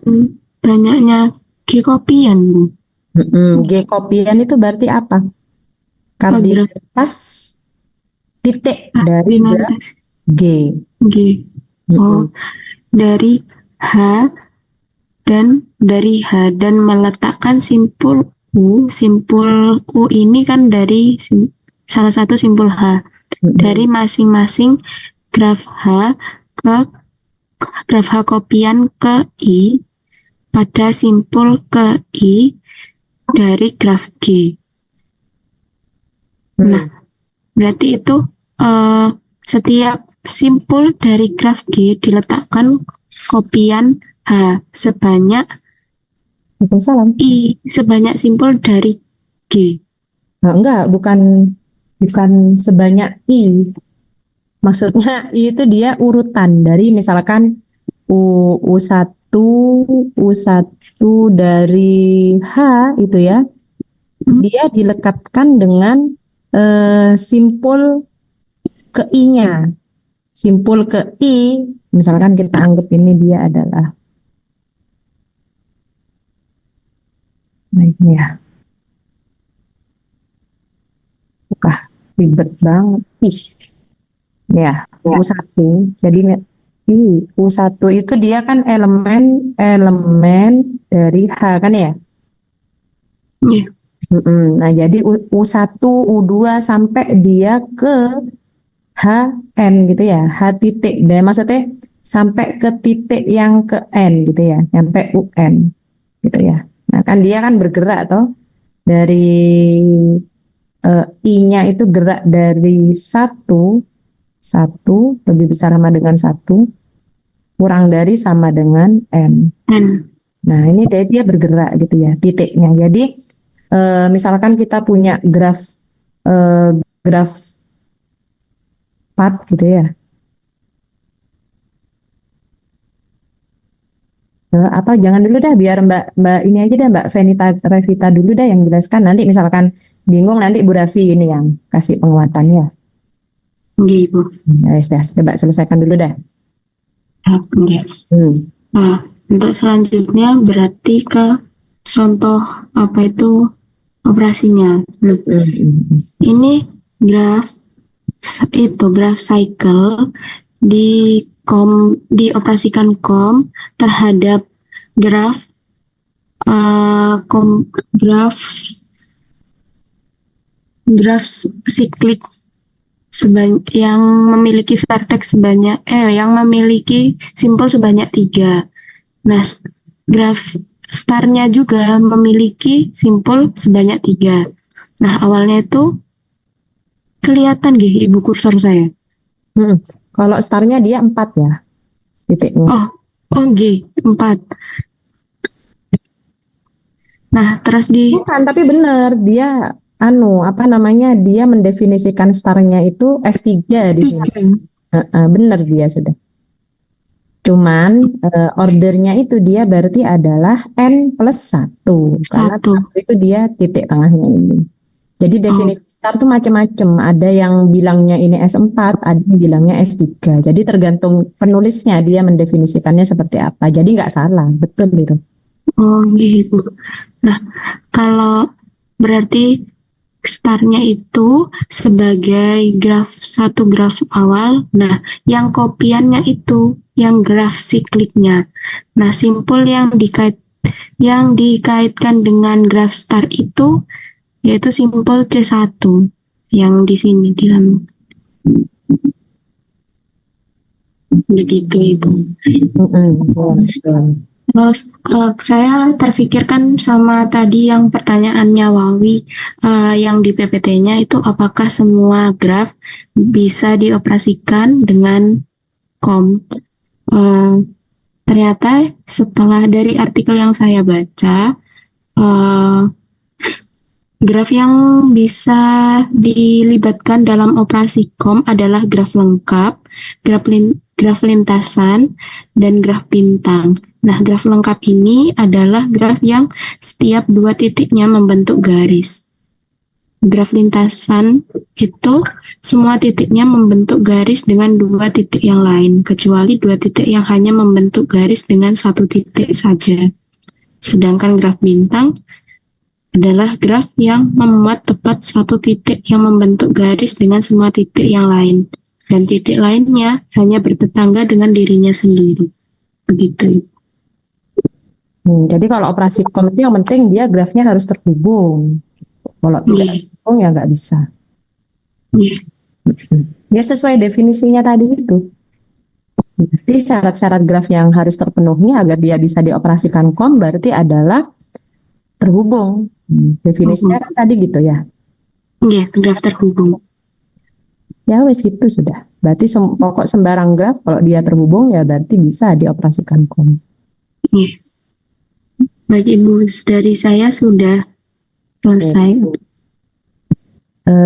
banyaknya G kopian, Bu. G kopian itu berarti apa? Graf Kardinalitas titik dari graf kardinalitas G. G. Oh, dari H dan meletakkan simpul U ini kan dari salah satu simpul H dari masing-masing graf H ke graf H kopian ke I pada simpul ke I dari graf G. Nah, berarti itu setiap simpul dari graf G diletakkan kopian H sebanyak Waalaikumsalam. I sebanyak simpul dari G. Nah, enggak, bukan sebanyak I. Maksudnya I itu dia urutan dari misalkan U1 U1 dari H itu ya. Dia dilekatkan dengan simpul ke I-nya. Simpul ke I, misalkan kita anggap ini dia adalah nah ini ya. Wah, ribet banget. Ih. Ya, U1. Jadi U1 itu dia kan elemen dari H kan ya? Iya. Nah, jadi U1, U2 sampai dia ke HN gitu ya. H titik. Dan maksudnya sampai ke titik yang ke N gitu ya. Sampai UN gitu ya. Nah, kan dia kan bergerak toh dari I-nya itu gerak dari satu lebih besar sama dengan satu kurang dari sama dengan N. Nah, ini dia bergerak gitu ya titiknya. Jadi misalkan kita punya graf path gitu ya. Apa jangan dulu dah biar Mbak ini aja dah Mbak Venita Revita dulu dah yang jelaskan. Nanti misalkan bingung nanti Bu Raffi ini yang kasih penguatannya. Nggih, Ibu. Ya, dah, coba selesaikan dulu dah. Oke. Nah, untuk selanjutnya berarti ke contoh apa itu operasinya. Ini graf cycle dioperasikan kom terhadap graf graf siklik yang memiliki vertex yang memiliki simpul sebanyak 3. Nah, graf starnya juga memiliki simpul sebanyak 3. Nah, awalnya itu kelihatan gih Ibu kursor saya. Kalau starnya dia 4 ya titiknya. Oh G 4. Nah, terus Bukan, tapi benar dia dia mendefinisikan starnya itu S3 di sini. Benar dia sudah. Cuman ordernya itu dia berarti adalah N plus 1 karena 1 itu dia titik tengahnya ini. Jadi definisi star itu macam-macam. Ada yang bilangnya ini S4, ada yang bilangnya S3. Jadi tergantung penulisnya dia mendefinisikannya seperti apa. Jadi nggak salah, betul itu. Oh gitu. Nah, kalau berarti startnya itu sebagai satu graf awal. Nah, yang kopiannya itu yang graf sikliknya. Nah, simpul yang dikaitkan dengan graf start itu yaitu simpul C1 yang di sini di dalam begitu Ibu. Betul. Terus saya terfikirkan sama tadi yang pertanyaannya Wawi yang di PPT-nya itu apakah semua graf bisa dioperasikan dengan COM? Eh, Ternyata setelah dari artikel yang saya baca, eh, graf yang bisa dilibatkan dalam operasi COM adalah graf lengkap, graf lintasan, dan graf bintang. Nah, graf lengkap ini adalah graf yang setiap dua titiknya membentuk garis. Graf lintasan itu semua titiknya membentuk garis dengan dua titik yang lain, kecuali dua titik yang hanya membentuk garis dengan satu titik saja. Sedangkan graf bintang adalah graf yang memuat tepat satu titik yang membentuk garis dengan semua titik yang lain, dan titik lainnya hanya bertetangga dengan dirinya sendiri. Begitu. Jadi kalau operasi COM itu yang penting dia grafnya harus terhubung. Kalau tidak Iya, terhubung ya nggak bisa. iya, Ya sesuai definisinya tadi itu. Jadi syarat-syarat graf yang harus terpenuhi agar dia bisa dioperasikan COM berarti adalah terhubung. Definisinya kan tadi gitu ya. iya, graf terhubung. Ya wes gitu sudah. Berarti pokok sembarang graf kalau dia terhubung ya berarti bisa dioperasikan COM. Iya. Baik Ibu, dari saya sudah selesai.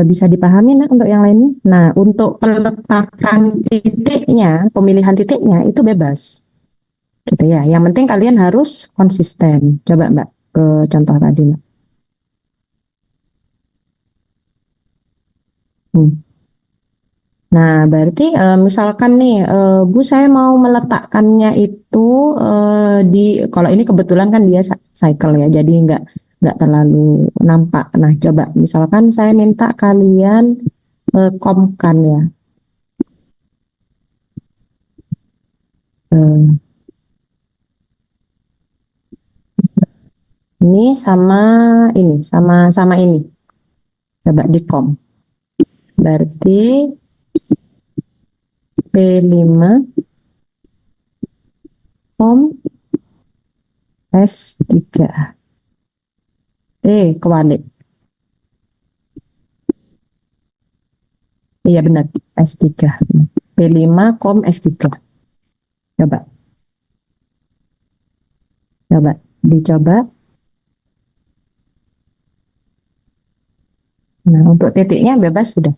Bisa dipahami nah untuk yang lainnya. Nah untuk peletakan titiknya, pemilihan titiknya itu bebas. Gitu ya. Yang penting kalian harus konsisten. Coba Mbak ke contoh tadi Mbak. Hmm. Nah, berarti misalkan nih, Bu saya mau meletakkannya itu di, kalau ini kebetulan kan dia cycle ya, jadi nggak terlalu nampak. Nah, coba misalkan saya minta kalian komkan ya. Eh, ini sama sama ini. Coba di kom. Berarti P5 kom S3. Kebalik. Iya benar, S3. P5 kom S3. Coba, dicoba. Nah, untuk titiknya bebas sudah.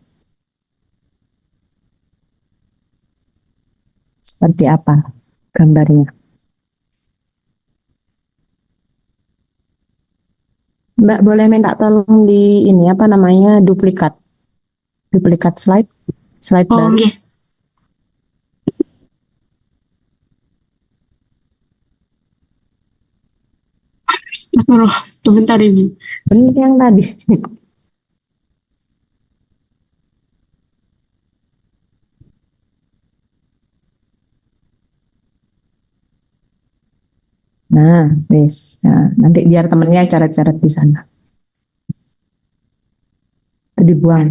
Seperti apa gambarnya? Mbak boleh minta tolong di ini apa namanya duplikat slide Oh, baru. iya. Astagfirullah, sebentar Ibu. Benar yang tadi. Nah, wis. Nah, nanti biar temennya coret-coret di sana. Itu dibuang.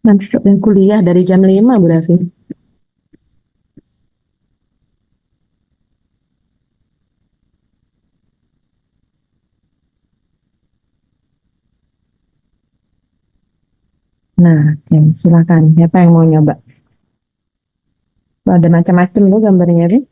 Nanti yang kuliah dari jam 5 Bu Davi. Nah, oke, silakan. Siapa yang mau nyoba? Ada macam-macam loh gambarnya tuh.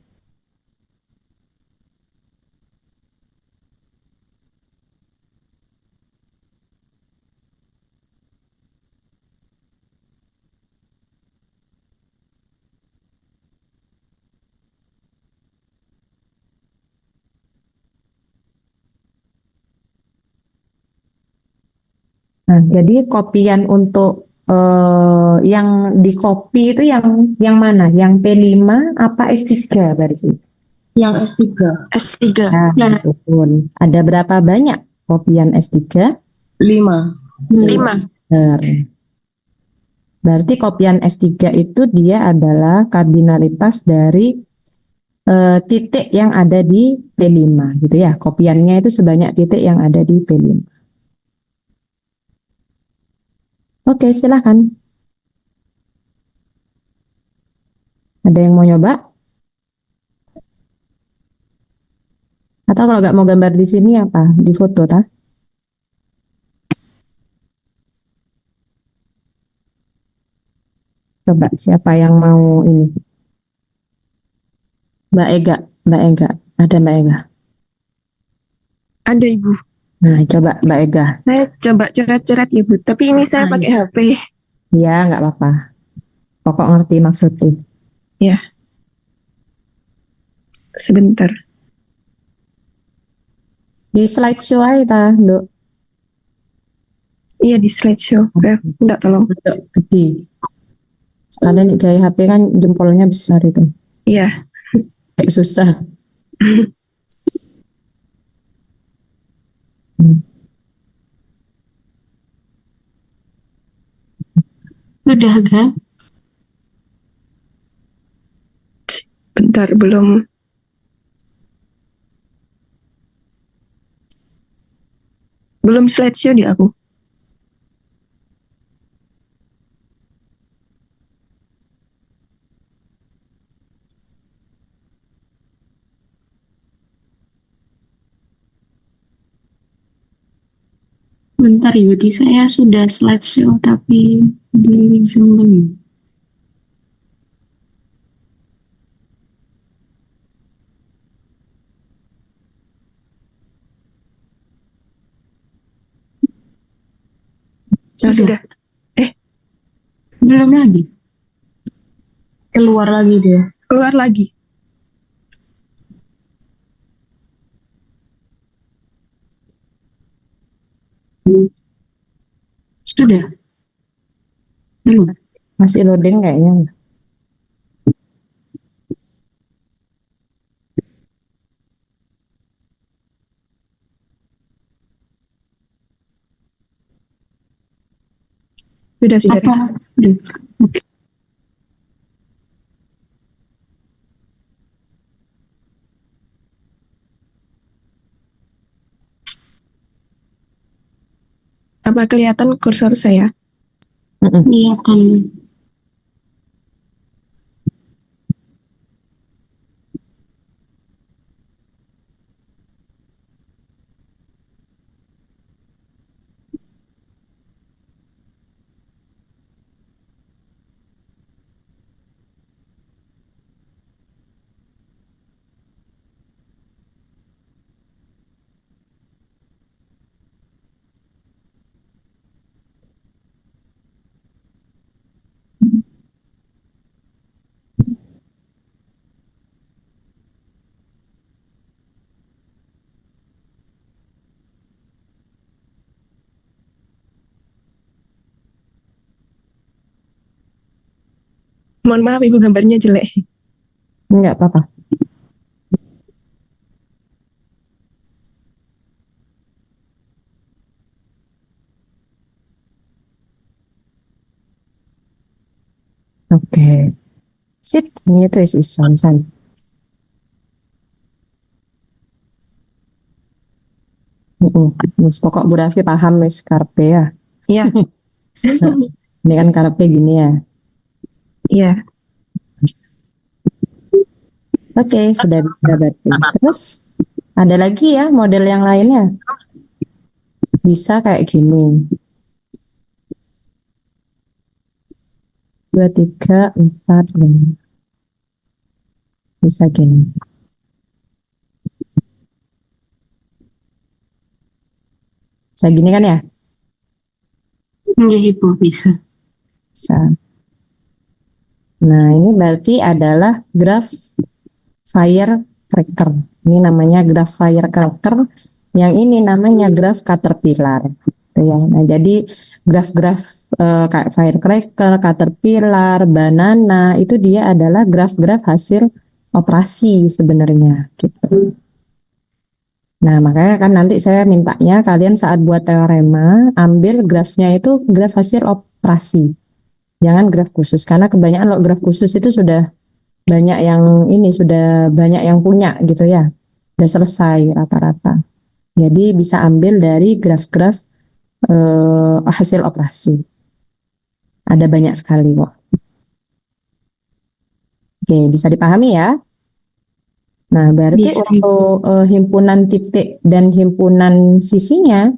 Nah, jadi kopian untuk yang di copy itu yang mana? Yang P5 apa S3 berarti? Yang S3. S3 Nah, Nah. betul. Ada berapa banyak kopian S3? 5. 5. Berarti kopian S3 itu dia adalah kardinalitas dari titik yang ada di P5 gitu ya. Kopiannya itu sebanyak titik yang ada di P5. Oke, silahkan. Ada yang mau nyoba? Atau kalau nggak mau gambar di sini apa? Di foto, ta? Coba siapa yang mau ini? Mbak Ega, ada Mbak Ega. Ada Ibu. Nah, coba Mbak Ega. Saya coba coret-coret ya Bu. Tapi ini saya Nah, pakai HP. Ya, nggak apa-apa. Pokok ngerti maksudnya. Sebentar. Di slideshow aja, ta, Nduk. Iya di slideshow. Ref, enggak tolong. Nduk, gede. Sekalian nih gaya HP kan jempolnya besar itu. Iya. Kayak susah. Udah kan? Bentar belum. Belum slideshow di aku. Bentar Yudi, saya sudah slideshow tapi di Zoom belum. Nah, sudah. Belum lagi. Keluar lagi dia. Keluar lagi. Sudah. Belum. Masih loading kayaknya. Sudah. Apa? Oke. Apa kelihatan kursor saya? Iya kan. Mohon maaf Ibu, gambarnya jelek. Enggak apa-apa. Oke. Sip, ini tuh isi san. Wis pokok Bu Raffi paham wis karpe ya. Iya. Ini kan karpe gini ya. Iya. Oke, sudah bisa berarti. Terus ada lagi ya model yang lainnya. Bisa kayak gini. 2, 3, 4, 5. Bisa gini. Bisa gini kan ya? Iya Ibu, bisa. Bisa. Nah, ini berarti adalah graph firecracker. Ini namanya graph firecracker. Yang ini namanya graph caterpillar. Gitu gitu ya. Nah, jadi graf-graf kayak firecracker, caterpillar, banana itu dia adalah graf-graf hasil operasi sebenarnya gitu. Nah, makanya kan nanti saya mintanya kalian saat buat teorema ambil grafnya itu graf hasil operasi. Jangan graf khusus karena kebanyakan lo graf khusus itu sudah banyak yang ini sudah banyak yang punya gitu ya. Sudah selesai rata-rata. Jadi bisa ambil dari graf-graf hasil operasi. Ada banyak sekali kok. Oke, bisa dipahami ya. Nah, berarti Bisa. untuk himpunan titik dan himpunan sisinya,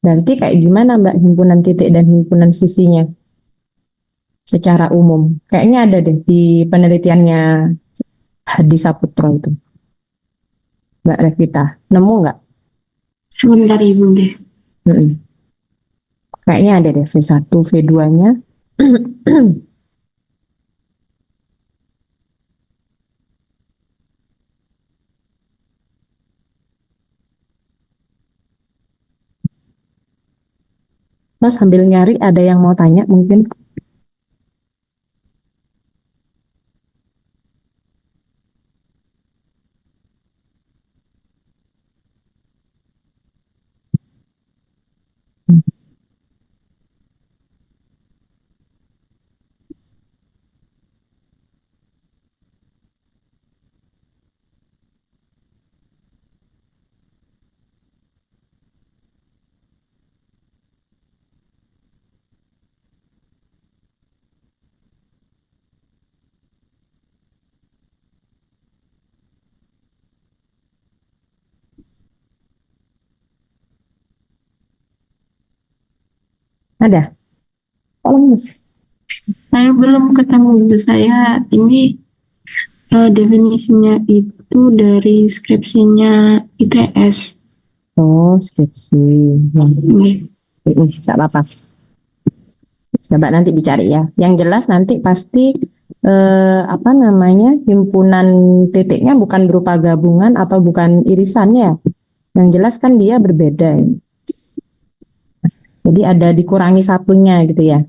berarti kayak gimana Mbak himpunan titik dan himpunan sisinya? Secara umum, kayaknya ada deh di penelitiannya Hadi Saputro itu. Mbak Revita, nemu nggak? Sebentar Ibu deh. Mm-mm. Kayaknya ada deh V1, V2-nya. Terus sambil nyari ada yang mau tanya mungkin? Ada? Oh, lemes. Saya belum ketemu Bu. Saya ini definisinya itu dari skripsinya ITS. Oh, skripsi. Oke. Nggak apa-apa. Coba nanti dicari ya. Yang jelas nanti pasti apa namanya himpunan titiknya bukan berupa gabungan atau bukan irisan ya. Yang jelas kan dia berbeda. Jadi ada dikurangi satunya gitu ya.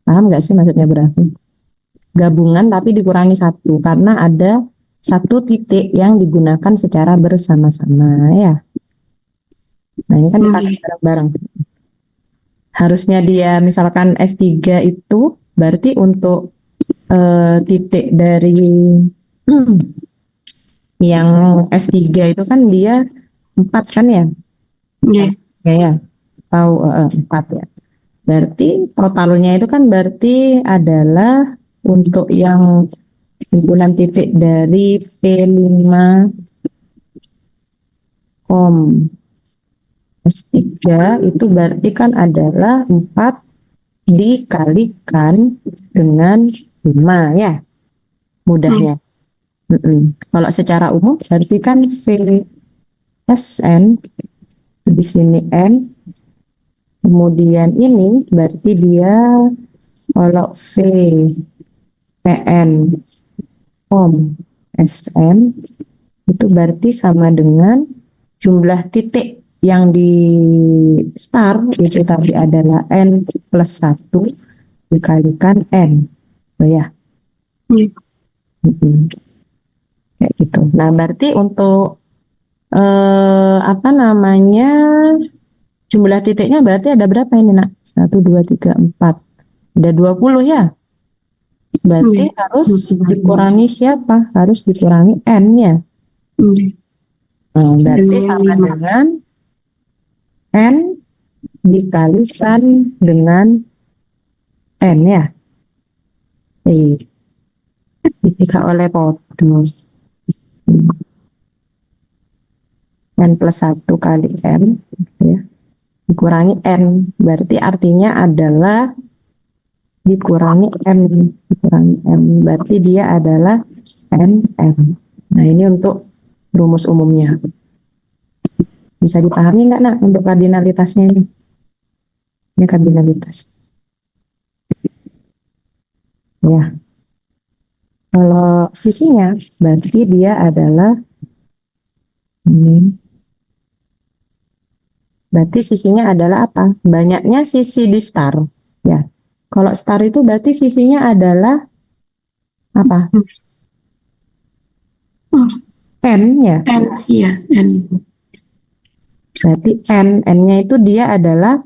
Paham nggak sih maksudnya berarti? Gabungan tapi dikurangi satu karena ada satu titik yang digunakan secara bersama-sama ya. Nah ini kan dipakai bareng-bareng. Harusnya dia misalkan S3 itu berarti untuk titik dari yang S3 itu kan dia 4 kan ya? Oke. Ya, tahu 4 ya. Berarti totalnya itu kan berarti adalah untuk yang himpunan titik dari P5 kom S3 itu berarti kan adalah 4 dikalikan dengan 5 ya, mudahnya. Kalau secara umum berarti kan VSN di sini N, kemudian ini berarti dia kalau VPN om SN itu berarti sama dengan jumlah titik yang di star itu tadi adalah N plus 1 dikalikan N. Oh ya. Kayak gitu. Nah, berarti untuk apa namanya jumlah titiknya berarti ada berapa ini nak? 1, 2, 3, 4. Ada 20 ya. Berarti harus dikurangi siapa? Harus dikurangi N-nya. Nah, berarti sama dengan N dikalikan dengan N ya. Jika oleh Podo. N plus 1 kali N gitu ya. Dikurangi N. Berarti artinya adalah dikurangi M. Dikurangi M. Berarti dia adalah NM. Nah ini untuk rumus umumnya. Bisa dipahami nggak nak untuk kardinalitasnya ini? Ini kardinalitas. Ya. Kalau sisinya berarti dia adalah ini Berarti sisinya adalah apa? Banyaknya sisi di star. Ya. Kalau star itu berarti sisinya adalah apa? N ya. N, iya, N. Berarti N-nya itu dia adalah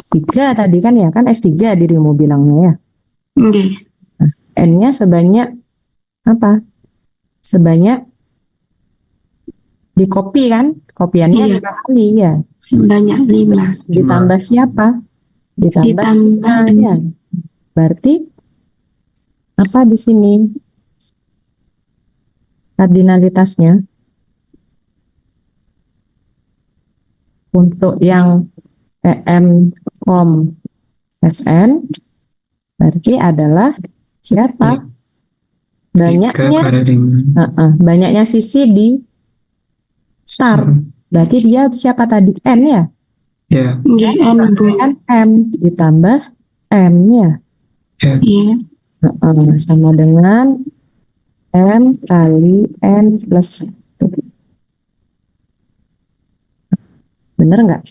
3 tadi kan ya. Kan S3 dirimu bilangnya ya. Oke. N-nya sebanyak apa? Sebanyak di copy kan? Kopiannya Iya. 5 kali ya. Sebanyak 5. Terus ditambah siapa? Ditambah Ditambah 5 ya. Berarti apa di sini kardinalitasnya? Untuk yang EM, KOM, SN berarti adalah siapa? Banyaknya, banyaknya sisi di star. Berarti dia siapa tadi? N ya? Ya, Oke, N, Bu. Kan M ditambah M ya. Iya. Sama dengan M kali N plus 1. Bener nggak?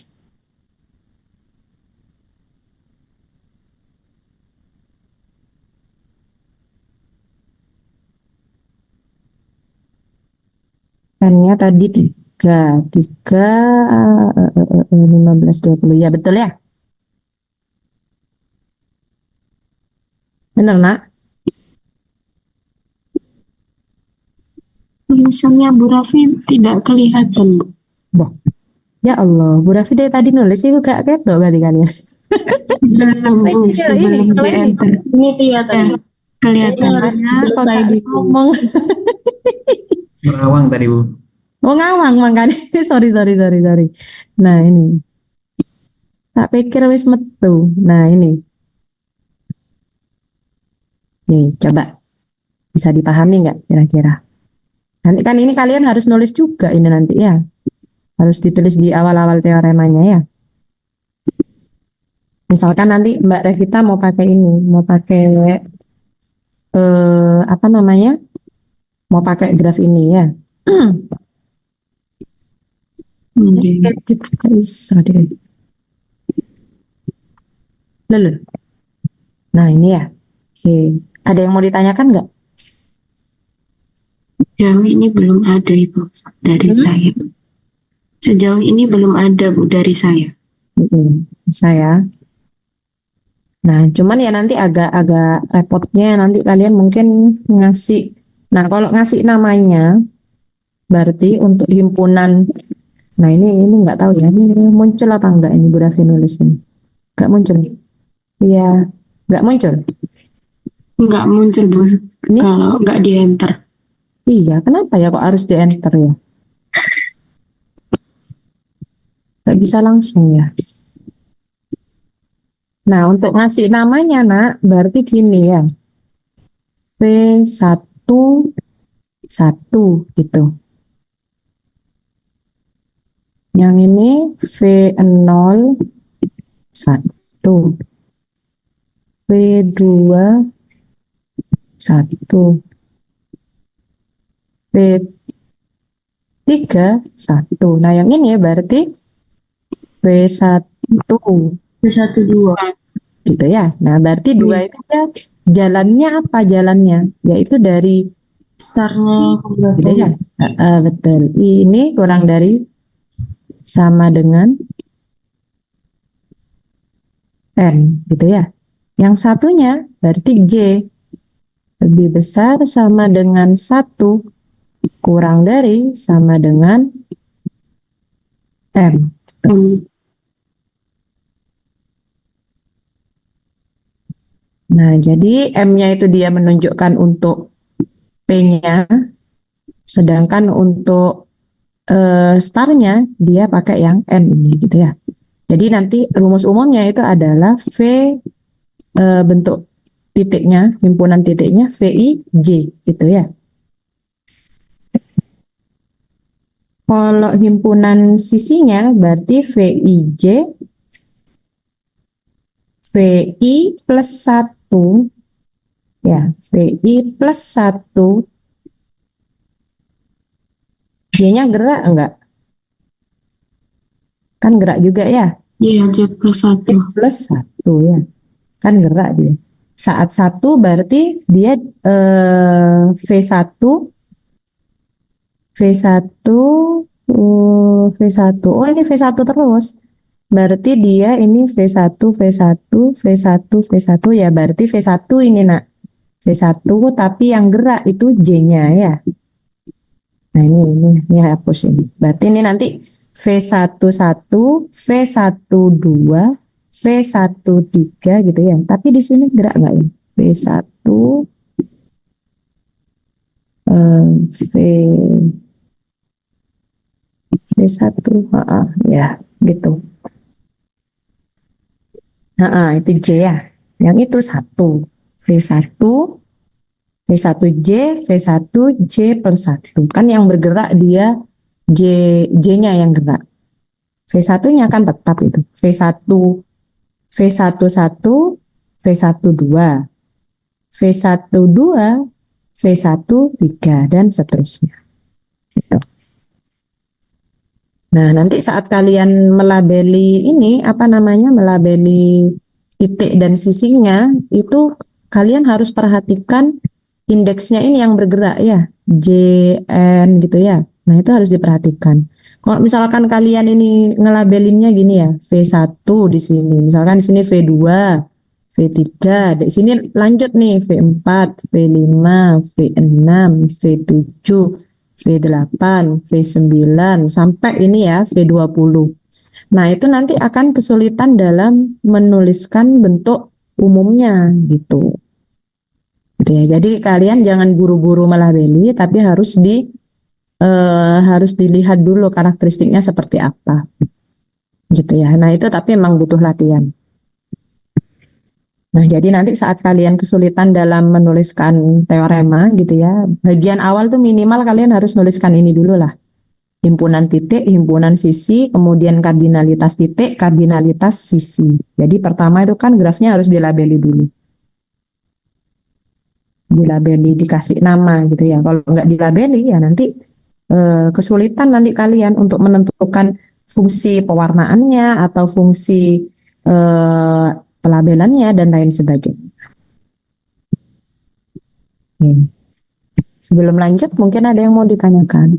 N-nya tadi 3, 15, 20. Ya betul ya? Bener nak? Tulisannya Bu Raffi tidak kelihatan, Bu. Boh. Ya Allah, Bu Raffi dari tadi nulis itu gak ketok berarti kan ya? Belum, Bu, sebelum kalau ini. di-enter. Ini kelihatan. Ya, kelihatan. Makanya selesai kok di ngomong. merawang tadi Bu. Oh ngawang makanya. sorry. Nah ini. Tak pikir wis metu. Nah ini. Nih, coba. Bisa dipahami nggak kira-kira? Nanti kan ini kalian harus nulis juga ini nanti ya. Harus ditulis di awal-awal teoremanya ya. Misalkan nanti Mbak Revita mau pakai ini, mau pakai apa namanya? Mau pakai graf ini ya. Oke. Kita nggak bisa deh. Lalu. Nah ini ya. Oke. Ada yang mau ditanyakan nggak? Sejauh ini belum ada, Ibu, dari saya. Sejauh ini belum ada, Bu, dari saya. Bisa ya. Nah, cuman ya nanti agak repotnya nanti kalian mungkin ngasih. Nah, kalau ngasih namanya berarti untuk himpunan. Nah, ini nggak tahu ya. Ini muncul apa enggak ini Bu Raffi nulis ini? Nggak muncul. Iya, nggak muncul. Nggak muncul, Bu, Ini? kalau nggak di-enter. Iya, kenapa ya kok harus di-enter ya? Nggak bisa langsung ya. Nah, untuk ngasih namanya, Nak, berarti gini ya. P1, 1 gitu. Yang ini V0, 1. V2, 1. V3, 1. Nah, yang ini berarti V1 satu dua. gitu ya. Nah, berarti 2 itu ya jalannya apa jalannya? Yaitu dari Startnya gitu ya. Betul. Ini kurang dari sama dengan N gitu ya. Yang satunya berarti J lebih besar sama dengan 1 kurang dari sama dengan M. Nah, jadi M-nya itu dia menunjukkan untuk P-nya, sedangkan untuk star-nya dia pakai yang N ini gitu ya. Jadi nanti rumus umumnya itu adalah V bentuk titiknya, himpunan titiknya VIJ gitu ya. Kalau himpunan sisinya berarti VIJ VI plus 1 ya, VI plus 1 J-nya gerak enggak? Kan gerak juga ya. Iya, J+1. Plus 1 ya. Kan gerak dia. Saat 1 berarti dia V1 V1 oh ini V1 terus. Berarti dia ini V1 ya berarti V1 ini nak. V1 tapi yang gerak itu J-nya ya. Nah ini hapus ini. Berarti ini nanti V11, V12, V13 gitu ya. Tapi di sini gerak nggak ya? V1, V V1, ya gitu. Itu J ya. Yang itu 1. V1, V1J, V1J plus 1. Kan yang bergerak dia J-nya yang gerak. V1-nya kan tetap itu. V1, V11, V12, V12, V13 dan seterusnya. Gitu. Nah, nanti saat kalian melabeli ini, melabeli titik dan sisinya, itu kalian harus perhatikan indeksnya ini yang bergerak ya, JN gitu ya. Nah, itu harus diperhatikan. Kalau misalkan kalian ini ngelabelinnya gini ya, V1 di sini, misalkan di sini V2, V3, di sini lanjut nih V4, V5, V6, V7, V8, V9 sampai ini ya V20. Nah, itu nanti akan kesulitan dalam menuliskan bentuk umumnya gitu. Gitu ya. Jadi kalian jangan buru-buru melabeli tapi harus dilihat dulu karakteristiknya seperti apa. Gitu ya. Nah, itu tapi memang butuh latihan. Nah, jadi nanti saat kalian kesulitan dalam menuliskan teorema gitu ya, bagian awal tuh minimal kalian harus nuliskan ini dulu lah. Himpunan titik, himpunan sisi, kemudian kardinalitas titik, kardinalitas sisi. Jadi pertama itu kan grafnya harus dilabeli dulu. Dilabeli, dikasih nama gitu ya. Kalau nggak dilabeli ya nanti kesulitan nanti kalian untuk menentukan fungsi pewarnaannya atau fungsi pelabelannya dan lain sebagainya. Sebelum lanjut mungkin ada yang mau ditanyakan.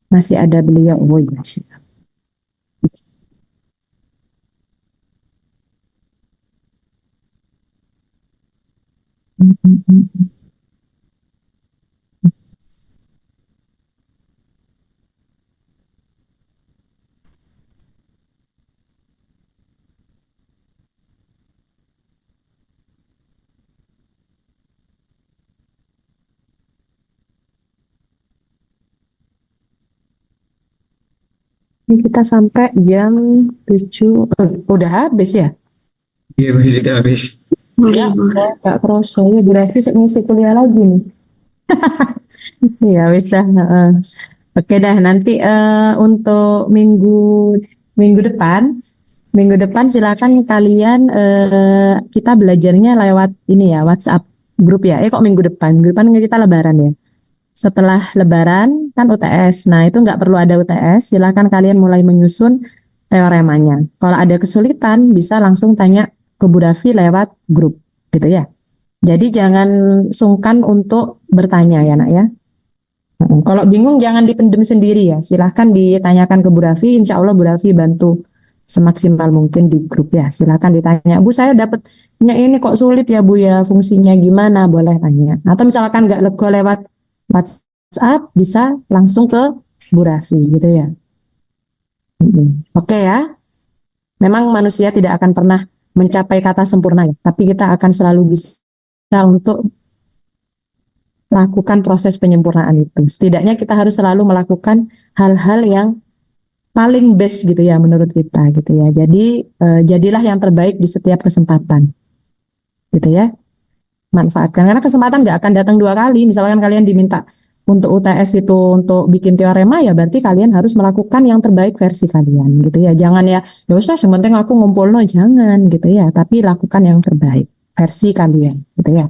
Masih ada beliau. Oh iya sih. Ini kita sampai jam 7. Udah habis ya? Iya, sudah habis. Boleh, boleh. Gak kerasa ya, berarti ngisi kuliah lagi nih. Iya, wis dah. Oke dah, nanti untuk minggu depan silakan kalian kita belajarnya lewat ini ya, WhatsApp grup ya. Kok minggu depan kita lebaran ya. Setelah lebaran kan UTS. Nah, itu nggak perlu ada UTS, silakan kalian mulai menyusun teoremanya. Kalau ada kesulitan bisa langsung tanya ke Bu Davi lewat grup gitu ya. Jadi jangan sungkan untuk bertanya ya nak ya. Kalau bingung jangan dipendem sendiri ya. Silahkan ditanyakan ke Bu Davi. Insya Allah Bu Davi bantu semaksimal mungkin di grup ya. Silahkan ditanya. Bu saya dapatnya ini kok sulit ya Bu ya. Fungsinya gimana? Boleh tanya. Atau misalkan nggak lega lewat WhatsApp bisa langsung ke Bu Davi gitu ya. Oke ya. Memang manusia tidak akan pernah mencapai kata sempurna ya. Tapi kita akan selalu bisa untuk lakukan proses penyempurnaan itu. Setidaknya kita harus selalu melakukan hal-hal yang paling best gitu ya menurut kita gitu ya. Jadi jadilah yang terbaik di setiap kesempatan gitu ya. Manfaatkan karena kesempatan nggak akan datang 2 kali. Misalkan kalian diminta untuk UTS itu untuk bikin teorema ya berarti kalian harus melakukan yang terbaik versi kalian gitu ya. Jangan ya usah sementing aku ngumpul jangan gitu ya. Tapi lakukan yang terbaik versi kalian gitu ya.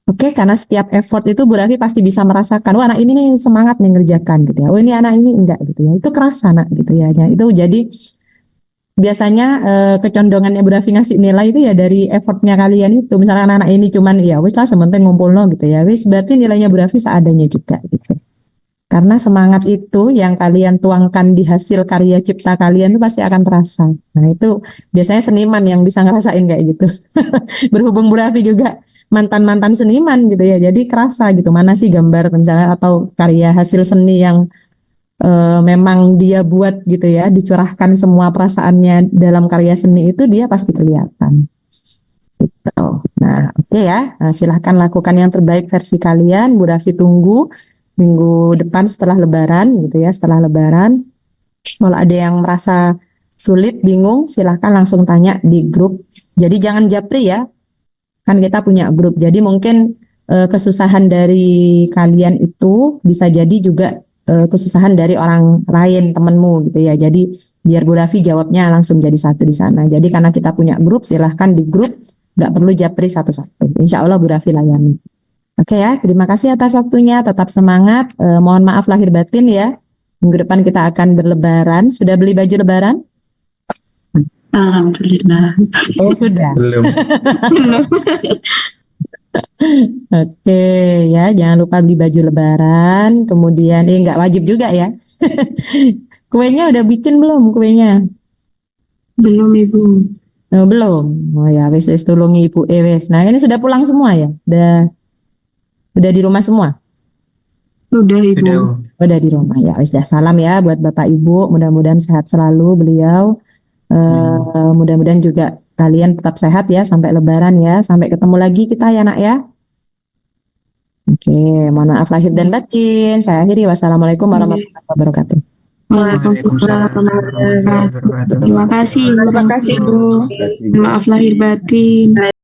Oke, karena setiap effort itu Bu Raffi pasti bisa merasakan, wah anak ini nih semangat nih ngerjakan gitu ya. Oh ini anak ini enggak gitu ya. Itu kerasa nak gitu ya. Ya, itu jadi biasanya kecondongannya Bu Raffi ngasih nilai itu ya dari effortnya kalian itu. Misalnya anak-anak ini cuman ya wis lah sementing ngumpul lo gitu ya. Wis berarti nilainya Bu Raffi seadanya juga gitu. Karena semangat itu yang kalian tuangkan di hasil karya cipta kalian itu pasti akan terasa. Nah itu biasanya seniman yang bisa ngerasain kayak gitu. Berhubung Bu Raffi juga mantan-mantan seniman gitu ya. Jadi kerasa gitu mana sih gambar misalnya atau karya hasil seni yang memang dia buat gitu ya, dicurahkan semua perasaannya dalam karya seni itu dia pasti kelihatan. Gitu. Nah, oke ya. Nah, silahkan lakukan yang terbaik versi kalian. Bu Raffi tunggu minggu depan setelah Lebaran gitu ya. Setelah Lebaran, kalau ada yang merasa sulit, bingung, silahkan langsung tanya di grup. Jadi jangan japri ya. Kan kita punya grup. Jadi mungkin kesusahan dari kalian itu bisa jadi juga kesusahan dari orang lain temenmu gitu ya. Jadi biar Bu Raffi jawabnya langsung jadi satu di sana. Jadi karena kita punya grup, silahkan di grup, nggak perlu japri satu-satu. Insya Allah Bu Raffi layani. Oke ya, terima kasih atas waktunya. Tetap semangat. Mohon maaf lahir batin ya. Minggu depan kita akan berlebaran. Sudah beli baju lebaran? Alhamdulillah. Oh sudah. Belum. Belum. Oke ya, jangan lupa beli baju lebaran. Kemudian, nggak wajib juga ya. Kuenya udah bikin belum kuenya? Belum Ibu. Oh, belum. Oh ya, wis tulungi Ibu wis. Nah, ini sudah pulang semua ya? Udah di rumah semua? Udah Ibu. Sudah. Udah di rumah ya. Wis dah salam ya buat Bapak Ibu. Mudah-mudahan sehat selalu beliau. Mudah-mudahan juga kalian tetap sehat ya sampai Lebaran ya. Sampai ketemu lagi kita ya nak ya. Oke, mohon maaf lahir dan batin. Saya akhiri. Wassalamualaikum warahmatullahi wabarakatuh. Waalaikumsalam warahmatullahi wabarakatuh. Terima kasih Ibu. Terima kasih, Bu. Maaf lahir batin.